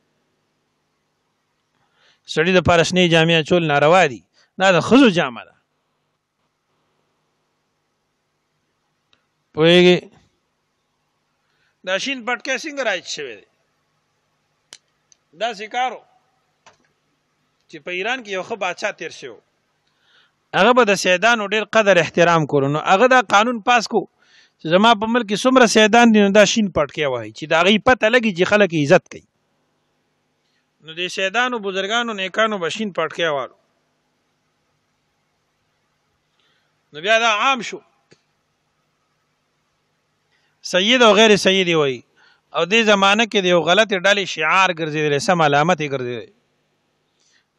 سړي د پارشنې جامع چول ناروا دي دا د خزو جامه ده پوهیږي دا شین پټکې څنګه راځي شوی دی دا سکارو چې په ایران کې یو ښه بادشاه تیر شو هغه به د سیدانو ډېر قدر احترام کړو نو هغه دا قانون پاس کو چې زما په ملک کې څومره سیدان دي نو دا شین پټکې وایي چې دا غي پته لګي چې خلک عزت کوي نو د سیدانو بزرګانو نیکانو بشین پټکې والو نو بیا دا عام شو سید او غیر سید وایي او دې زمانه کې د یو غلط ډلې شعار ګرځیدل سم علامت یې ګرځیدل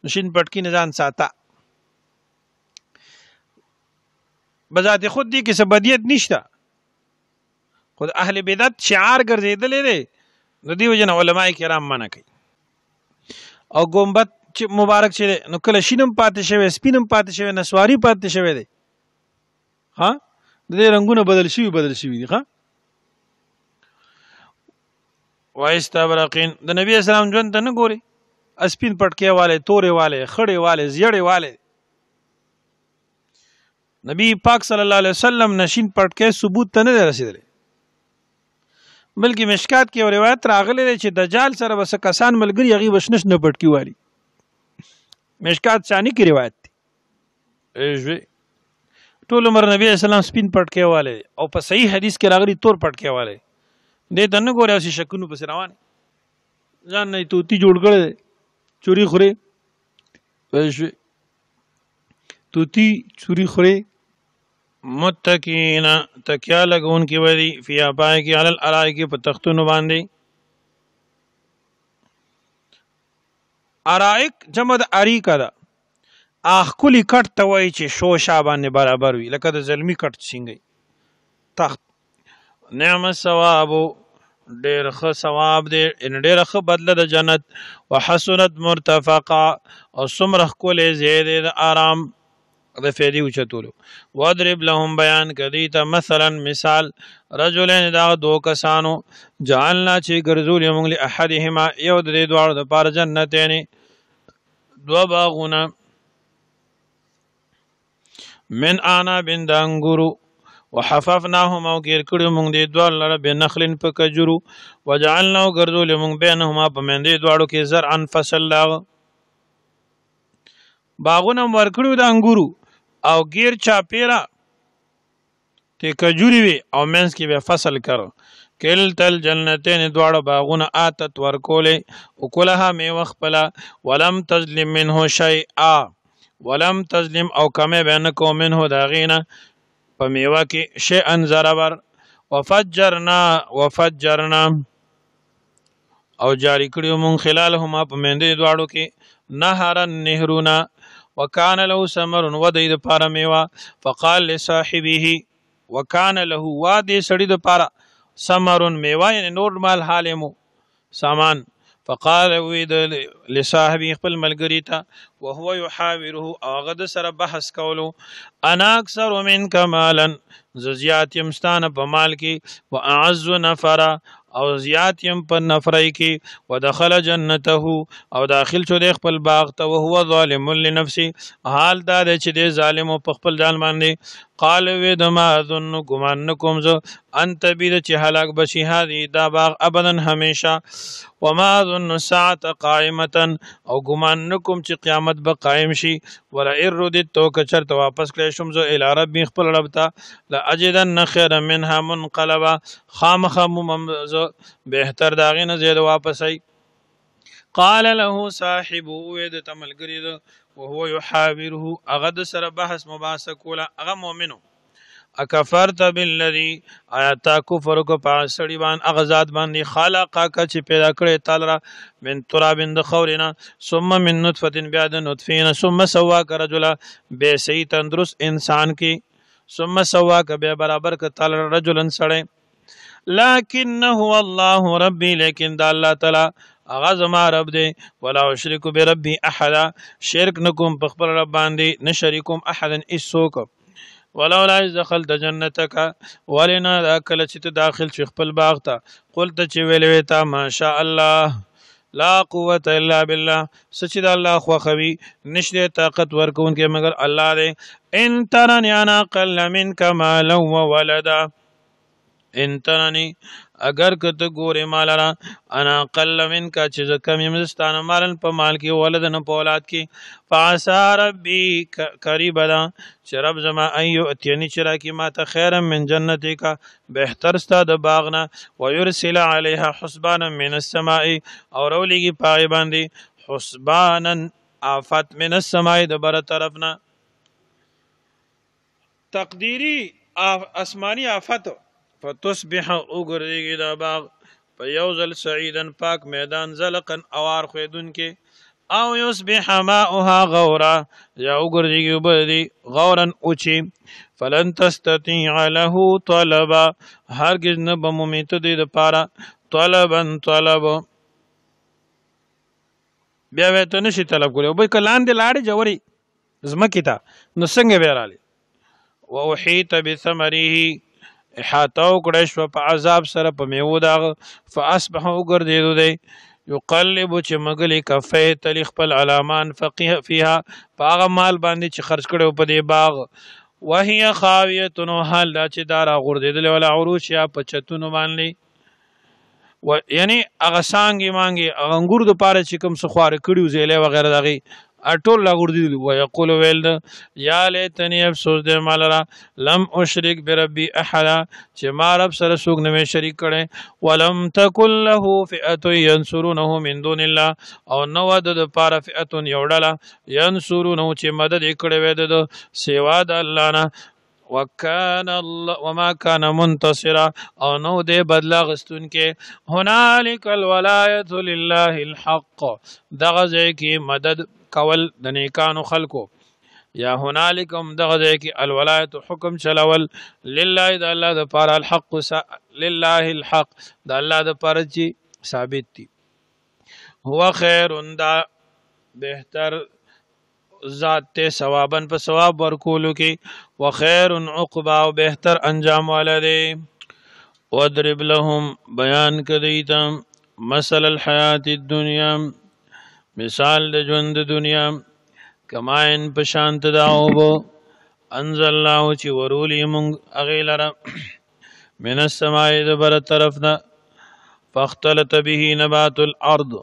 نشین پټکی نه ځان ساته بذات خود دي کې سبدیت نشته خود اهل بدعت شعار ګرځیدل دي نو دی وجنه علما کرام منع کوي او ګمبت چې مبارک شه نو کله شینم پاتې شوی سپینم پاتې شوی نسواری پاتې شوی دی ها د دې رنگونه بدل شي دي ها وایستبرقین د نبی اسلام ژوند ته نه ګوري اسپین پټکې والے تورې والے خړې والے زیړې والے نبی پاک صلی الله علیه وسلم نشین پټکې ثبوت ته نه رسیدل بلکې مشکات کې یو روایت راغلی دی چې دجال سره وس کسان ملګری هغه وشنش نه پټکی والی مشکات ثانی کی روایت دی ټول عمر نبی اسلام سپین پټکی والے او په صحیح حدیث کې راغلی تور پټکی والے دې ته نه ګوري اوسې شکونو پس روان ځان نه توتی جوړ کړي چوری خوري توتی چوری خوري متکینا تکیا لګون کی وری فیا پای کی علل ارای کی په تختونو باندې ارائک جمع د اریک ده اخ کلی کټ ته وای چې شو شابان برابر وي لکه د زلمی کټ څنګه تخت نعم الثواب ډېر ښه ثواب دی ان ډېر ښه بدله د جنت وحسنت مرتفقا او څومره ښکلی ځای دی د آرام د فیدی اوچتولو واضرب لهم بیان کدی ته مثلا مثال رجلین دا دو کسانو جعلنا چې ګرځول موږ له احدهما یو د دې دواړو د پاره جنتین دو باغونه من انا بند انګورو وحففناهما غیر کړو موږ دې دوه لره بنخل په کجرو وجعلنا غرذول موږ بینهما په مندې دواړو کې زرعا فصل لاغ باغونه ورکړو د انګورو او غیر چاپیرا ته کجوري وي او منس کې به فصل کړو کلتل جنتین دواړو باغونه آتت ورکولې او کلها میوه خپله ولم تظلم منه شیئا ولم تظلم او کمه بین کو منه داغینا په میوه کې شیئا زربر وفجرنا او جاری کړیو مون خلالهما په مندې دواړو کې نهرن نهرونا وکانه له ثمر ودید پاره میوه فقال لصاحبه وکانه له وادي سړی د پاره ثمر میوه یعنی نورمال حالمو سامان فقال وید لصاحبه خپل ملګری ته وهو يحاوره او غد سره بحث کولو انا اکثر منک مالا زیات یمستان په مال کې واعز نفرا او زیات یم په نفرای کې ودخل جنته او داخل شو د خپل باغ ته وهو ظالم لنفسه حال دا چې د ظالم په خپل ځان باندې قال وید ما ظن ګمان نکوم زه انت بيد چې هلاک بشي هذه دا باغ ابدا همیشه وما ظن الساعه قائمه او ګمان نکوم چې قیامت به قائم شي ولا اردت تو کچرته واپس کړی شم زه الی رب خپل رب ته لا اجدن خيرا منها منقلبا خامخم بهتر داغه نه زیاده واپس ای قال له صاحب وید تملګری وهو يحاوره اغد سره بحث مباحثه کوله هغه مؤمنو اکفرت بالذي آیات کفر کو پاسړی باندې اغزاد باندې خالق کا چې پیدا کړی تعالی من تراب د خورنا ثم من نطفه بعد نطفین ثم سواک رجلا به صحیح تندرست انسان کې ثم سواک به برابر ک تعالی رجلا سړی لکنه الله ربي لیکن د الله تعالی اغاز ما رب دی ولا اشرک بربی احد شرک نکوم په خپل رب باندې نشریکم احد اسوک ولولا اذ دخلت جنتك ولنا اكل چې داخل شي خپل باغ ته قلت چې ویلې تا ماشاء الله لا قوت الا بالله سچ د الله خو خوي نشته طاقت ورکون کې مگر الله دی ان ترني انا قل منك مالا وولدا ان ترني اگر کته ګوره مالرا انا قل منک چې کم یمستان مالن په مال کې ولد نه په اولاد کې فعسى ربي قریب دا چې رب زما ايو اتيني چرا کې ما ته خیر من جنتک بهتر ستا د باغنا ويرسل عليها حسبانا من السماء او رولېږي پای باندې حسبانا آفت من السماء د بر طرفنا تقديري اسماني آفت فتصبح اوګرېږي دا باغ په یو ځل سعیدن پاک میدان زلقن اوار خویدون کې او یصبح ماؤها غورا یا اوګرېږي وبدي غورن اوچی فلن تستطيع له طلبا هرگز نه بمومیت دي د پاره طلبن طلب بیا وته نشي طلب کولی وبې کلان دي لاړې جوړي زمکی ته نو څنګه بیراله واحيط بثمره احاطه وکړی شوه په عذاب سره په میوو د هغه فاصبح وګرځېدو دی یقلب چې مګلې کفی تلی خپل علامان فقیه فیها په هغه مال باندې چې خرج کړی په دې باغ وهي خاویه نو حال دا چې دا راغورځېدلی ولا عروش یا په چتونو باندې یعنی هغه سانګې مانګې هغه انګور دپاره چې کوم څه خواره کړي زیلی وغیره د هغې اټول لاغوردي ويقول ويل يا ليتني افسوس دې مالرا لم اشرك بربي احد چې ما رب سره څوک نه شریک کړي ولم تكن له فئه ينصرونه من دون الله او نو د پاره فئه یوډله ينصرونه چې مدد کړي وې د سیوا د الله نه وکان الله وما كان منتصرا او نو دې بدلا غستون کې هنالك الولايه لله الحق دغه ځای کې مدد کول د نیکانو خلکو یا هنالکم دغه ځای کې الولایت حکم چلول لله د الله د پاره الحق لله الحق د الله د پاره چې ثابت دي هو خیر دا بهتر ذات ته ثوابن په ثواب ورکولو کې وخیر عقبا او بهتر انجام والده وضرب لهم بیان کړي مثل الحیات الدنیا مثال د ژوند د دنیا کماین په شانت دا اوبو انزلناه چې ورولی مونږ هغې لره من السماء د بره طرف نه فاختلط به نبات الارض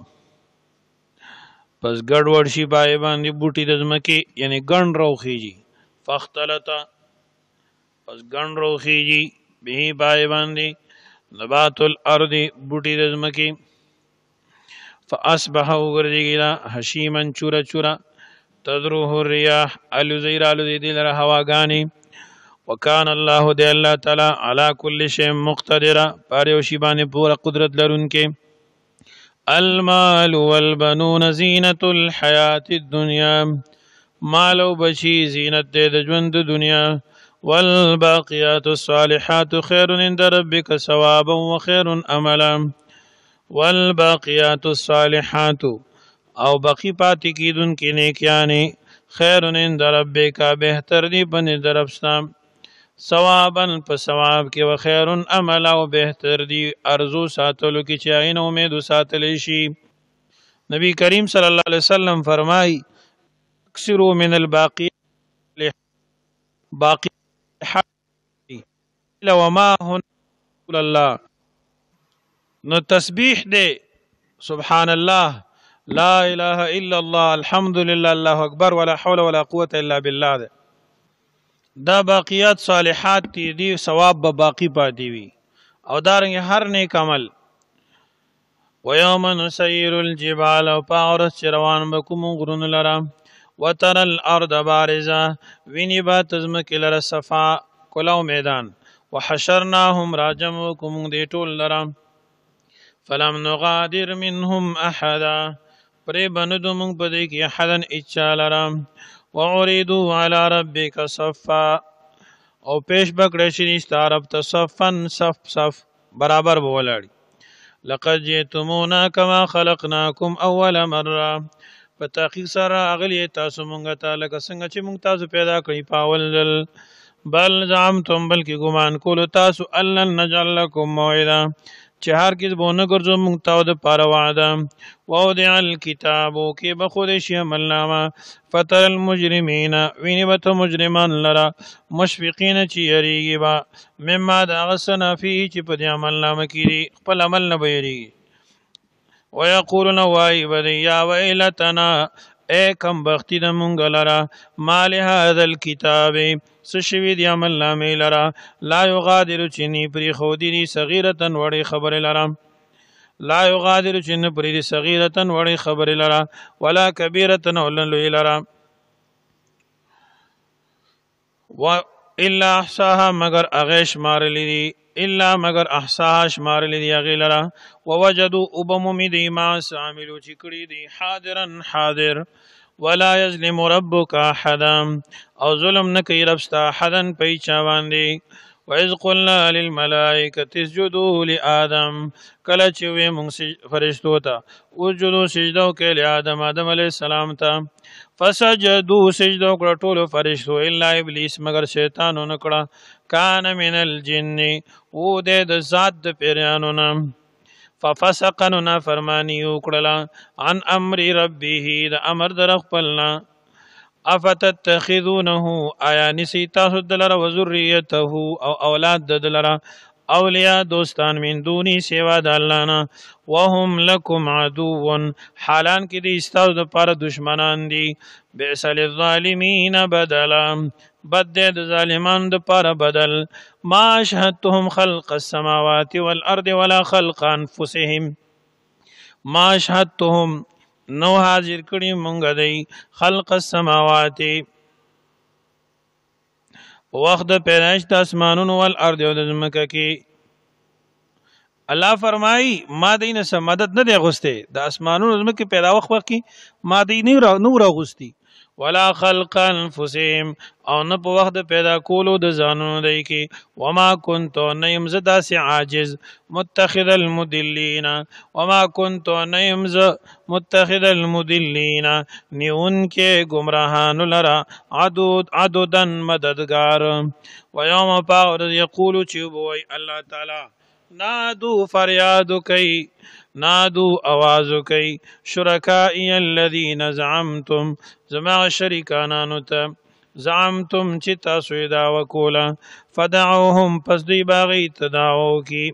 پس ګډوډ شي پای باندې بوټي د ځمکې یعنی ګڼ روخیږي فاختلط پس ګڼ روخیږي به پای باندې نبات الارض بوټي د ځمکې فاصبح وګرځېږي هشیما چوره چوره تذروه الرياح الوزیر الوزیدی لره هواګانی وکان الله دی الله تعالی علی کل شیء مقتدر پر یو شی باندې پوره قدرت لرونکي المال والبنون زینت الحیات الدنیا مال او بچی زینت د ژوند د دنیا والباقیات الصالحات خیر عند ربک ثوابا وخیر املا والباقیات الصالحات او باقی پاتې کیدونکې نیکیانې خیر عند ربک بهتر دی بنې دربستا ثوابا په ثواب کې و خیر عمل او بهتر دی ارزو ساتلو کې چې عین امید ساتلی شي نبی کریم صلی الله علیه وسلم فرمای اکثروا من الباقی باقی وما هن الله نو تسبیح دے سبحان الله لا اله الا الله الحمد لله الله اکبر ولا حول ولا قوه الا بالله ده دا باقیات صالحات دی ثواب به باقی پاتې وي او دارنګ هر نیک عمل ويوم نسير الجبال او پاورس چروان بکوم غرون لرا وتر الارض بارزه ویني با تزمک لرا صفا کلاو میدان وحشرناهم راجم کوم دی ټول لرا فلم نغادر منهم احدا پرې بندو مونږ په دې کې حدن اچا لرا وعرضوا على ربك صفا او پیش بکړی شي ستارب ته صفن صف صف برابر بولاړي لقد جئتمونا كما خلقناكم اول مره په تحقیق سره اغلی تاسو مونږ ته لکه څنګه چې مونږ تاسو پیدا کړی پاول بل زعمتم بلکې ګمان کول تاسو ان نجعل لكم موعدا چې هرگز به نه ګرځو مونږ ته د پاره وعده ووضع الكتاب کې به خود شي عملنامه فتر المجرمین ویني به مجرمان لرا مشفقین چې یریږي با مما د غسنا فيه چې په دې عملنامه کې خپل عمل نه بیریږي ويقولون وای بدی یا ویلتنا اے کم بختی د مونږ لرا مال هذا الكتاب سشوی دی عمل نامې لرا لا یغادر چنی پری خودی صغیرتن وړي خبر لرا لا یغادر چن پری صغیرتن وړي خبر لرا ولا کبیرتن ولن لرا و الا احصاها مگر اغش مار لري الا مگر احصاها شمار لري اغه لرا ووجدوا وبممد ما عاملو چې کړي دي حاضرن حاضر ولا يظلم ربك احدا او ظلم نکي ربستا حدن پيچا باندې واذ قلنا للملائكه اسجدوا لآدم کله چې وې موږ فرشتو ته وجدوا سجدو کې لآدم آدم عليه السلام ته فسجدوا سجدو کړه ټول فرشتو الا ابلیس مگر شیطان نکړه کان من الجن او د ذات د پیرانو نام ففسقنا فرمانی وکړه عن امر ربه د امر در خپلنا افتتخذونه آیا نسی تاسو دلره وذریته او اولاد دلره اولیاء دوستان من دونی سوا د الله نه وهم لكم عدو حالان کې د استاو د پر دشمنان دي بئس للظالمین بدلا بد د ظالمان د پر بدل ما شهدتهم خلق السماوات والارض ولا خلق انفسهم ما شهدتهم نو حاضر کړي مونږ دی خلق السماوات وخت د پیدائش د اسمانونو والارض او د ځمکه کې الله فرمای ما دینه سم مدد نه دی غوسته د اسمانونو ځمکه پیدا وخت کې ما دینه نور غوستي ولا خلق انفسهم او نه په وخت پیدا کولو د ځانونو دی کې وما كنت نیم زدا سي عاجز متخذ المدلين وما كنت نیم ز متخذ المدلين نیون کې گمراهان لرا عددن مددگار ويوم باور یقول چې وای الله تعالی نادو فریاد کوي نادو आवाज کوي شرکائی الذین زعمتم زما شریکانانو ته زعمتم چې تاسو یې دعوه کوله فدعوهم پس دوی باغی ته دعوه وکړي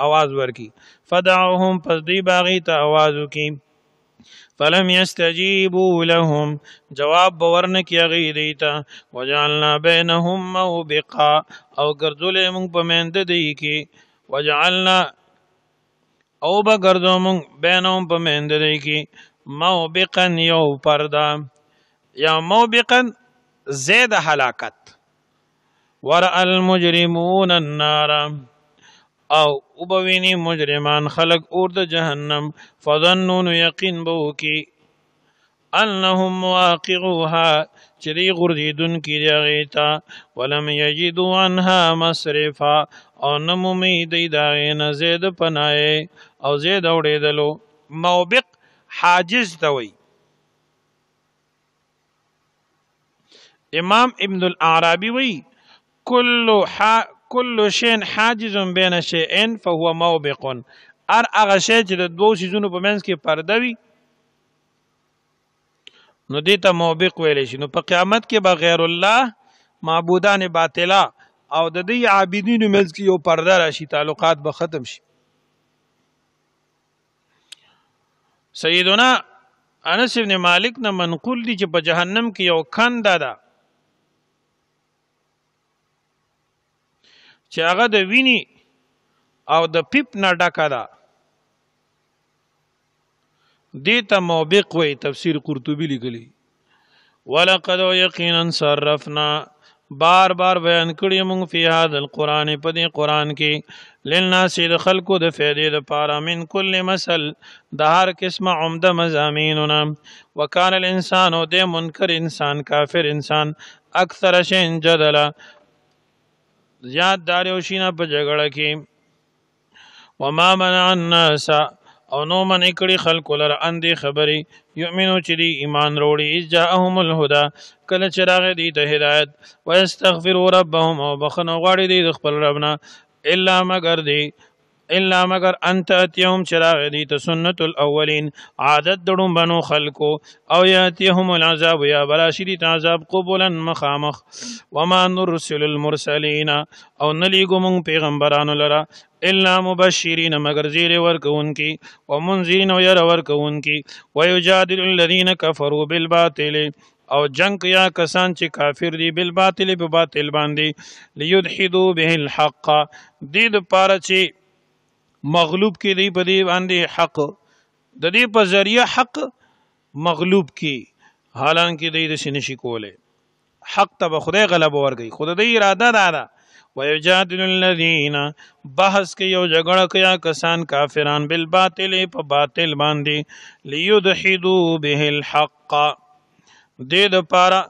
آواز ورکړي فدعوهم پس دوی باغی ته آواز وکړي فلم يستجيبوا لهم جواب باورنه کی هغه دیتا وجعلنا بينهم موبقا او ګرځولې موږ په مند دی کې وجعلنا او به ګرځو موږ بينهم په مند دی کې موبقا یو پردا یا موبقا زید هلاکت ورأى المجرمون النار او وبوینی مجرمان خلق اور د جهنم فظنون یقین بو کی انهم واقعوها چری غردیدن کی دیغیتا ولم یجدوا عنها مصرفا او نمومی دی داغین زید پنائے او زید اوڑیدلو موبق حاجز دوی امام ابن الاعرابی وی كل شيء حاجز بين شيئين فهو موبق هغه شی چې د دوو شیزونو په منځ کې پرده وي نو دې ته موبق ویلی شي نو په قیامت کې به غیر الله معبودان باطله او د دې عابدینو منځ کې یو پرده راشي تعلقات به ختم شي سیدنا انس ابن مالک نه منقول دي چې په جهنم کې یو کنده ده چې هغه د ویني او د پیپ نه ډکه ده دې ته موبق وی تفسیر قرطبی لیکلی ولقد یقینا صرفنا بار بار بیان کړی موږ فی هذا القرآن په دې قرآن کې للناس د خلکو د فائدې لپاره من کل مثل د هر قسمه عمده مضامینونه وکانه الانسان او د منکر انسان کافر انسان اکثر شین جدلا زیاد داریو شینا په جګړه کې وما منع الناس او نو من کړي خلق لره اندې خبري یؤمنو چې دی ایمان وروړي اذ جاءهم الهدى کله چې راغی دی ته هدایت واستغفروا ربهم او بخنه غواړي دی د خپل ربنا الا مگر انت اتيهم چراغ دي ته سنت الاولين عادت دړم بنو خلقو او ياتيهم العذاب يا بلاشري عذاب قبولا مخامخ وما نرسل المرسلين او نليګو مون پیغمبرانو لرا الا مبشرين مگر زیر ورکونکي ومنذرين ير ورکونکي ويجادل الذين كفروا بالباطل او جنگ یا کسان چې کافر دي بالباطل په باطل باندې ليدحدوا به الحق دې د پاره چې مغلوب کی دی په دې باندې حق د دې په ذریعہ حق مغلوب کی حالانکه دې د شنشي کوله حق ته خدای غلبه ورګي خدای دې اراده دارا ويجادل الذين بحث کې یو جګړه کیا کسان کافران بالباطل په باطل باندې ليدحدوا به الحق دې د پاره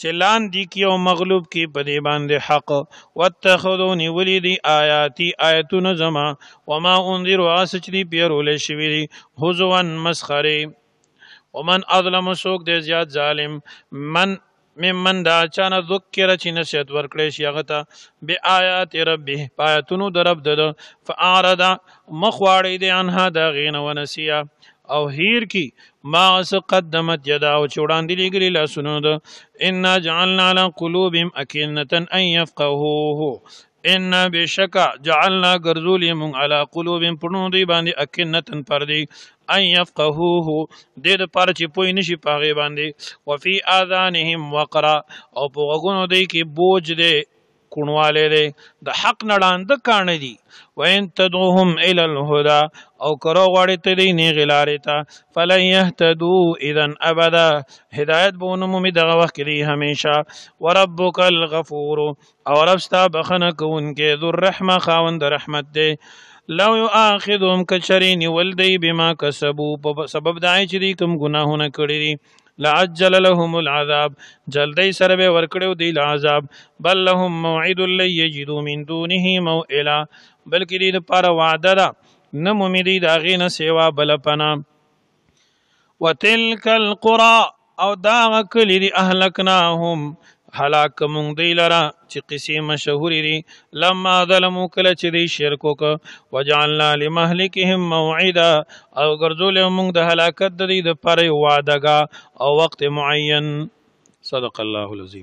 چلان دی کی او مغلوب کی پدی باندې حق واتخذونی ولیدی آیاتی آیتون زما وما انذر واسچ دی پیرول شوی دی حزوان مسخری ومن اظلم سوک دی زیاد ظالم ممن دا چانه ذکر چې نصیحت ورکړی شي هغه ته بآیات ربه پایتونو درب دد فاعرض مخواړی دی عنها دا غین ونسیا او هیر کی ما قدمت یدا او چوڑان دی لګلی لا سنود ان جعلنا على قلوبهم اكنه ان يفقهوه ان بشکا جعلنا غرذول من على قلوبهم پونو دی باندې اكنه پر دی ان يفقهوه د پر چې پوی نشي پاغي باندې وفي اذانهم وقرا او په غونو دی کې بوج دی کونواله دی د حق نړاند کان دی وین تدعوهم الى الهدى او کرو غړی ته دی نه غلارتا فلن يهتدوا اذا ابدا هدایت بونو می دغه وخت دی همیشه وربک الغفور او رب ستا بخنه کون کې ذو الرحمه خاوند رحمت دی لو يؤاخذهم کچرین ولدی بما کسبوا سبب دای چې دی کوم گناهونه کړی دي لعجل لهم العذاب جلدی سره به ورکړو دی العذاب بل لهم موعد لن يجدوا من دونه موئلا بلکې دې لپاره وعده ده نه مومي دا غینه سیوا بل پنا وتلك القرى او دا کلی دی اهلکناهم هلاک مونږ دی لرا چې قصې مشهور دي لما ظلموا کله چې دی شرک وک وجعلنا لمهلكهم موعدا او ګرځول مونږ د هلاکت د دې د پر وعده او وخت معین صدق الله العظیم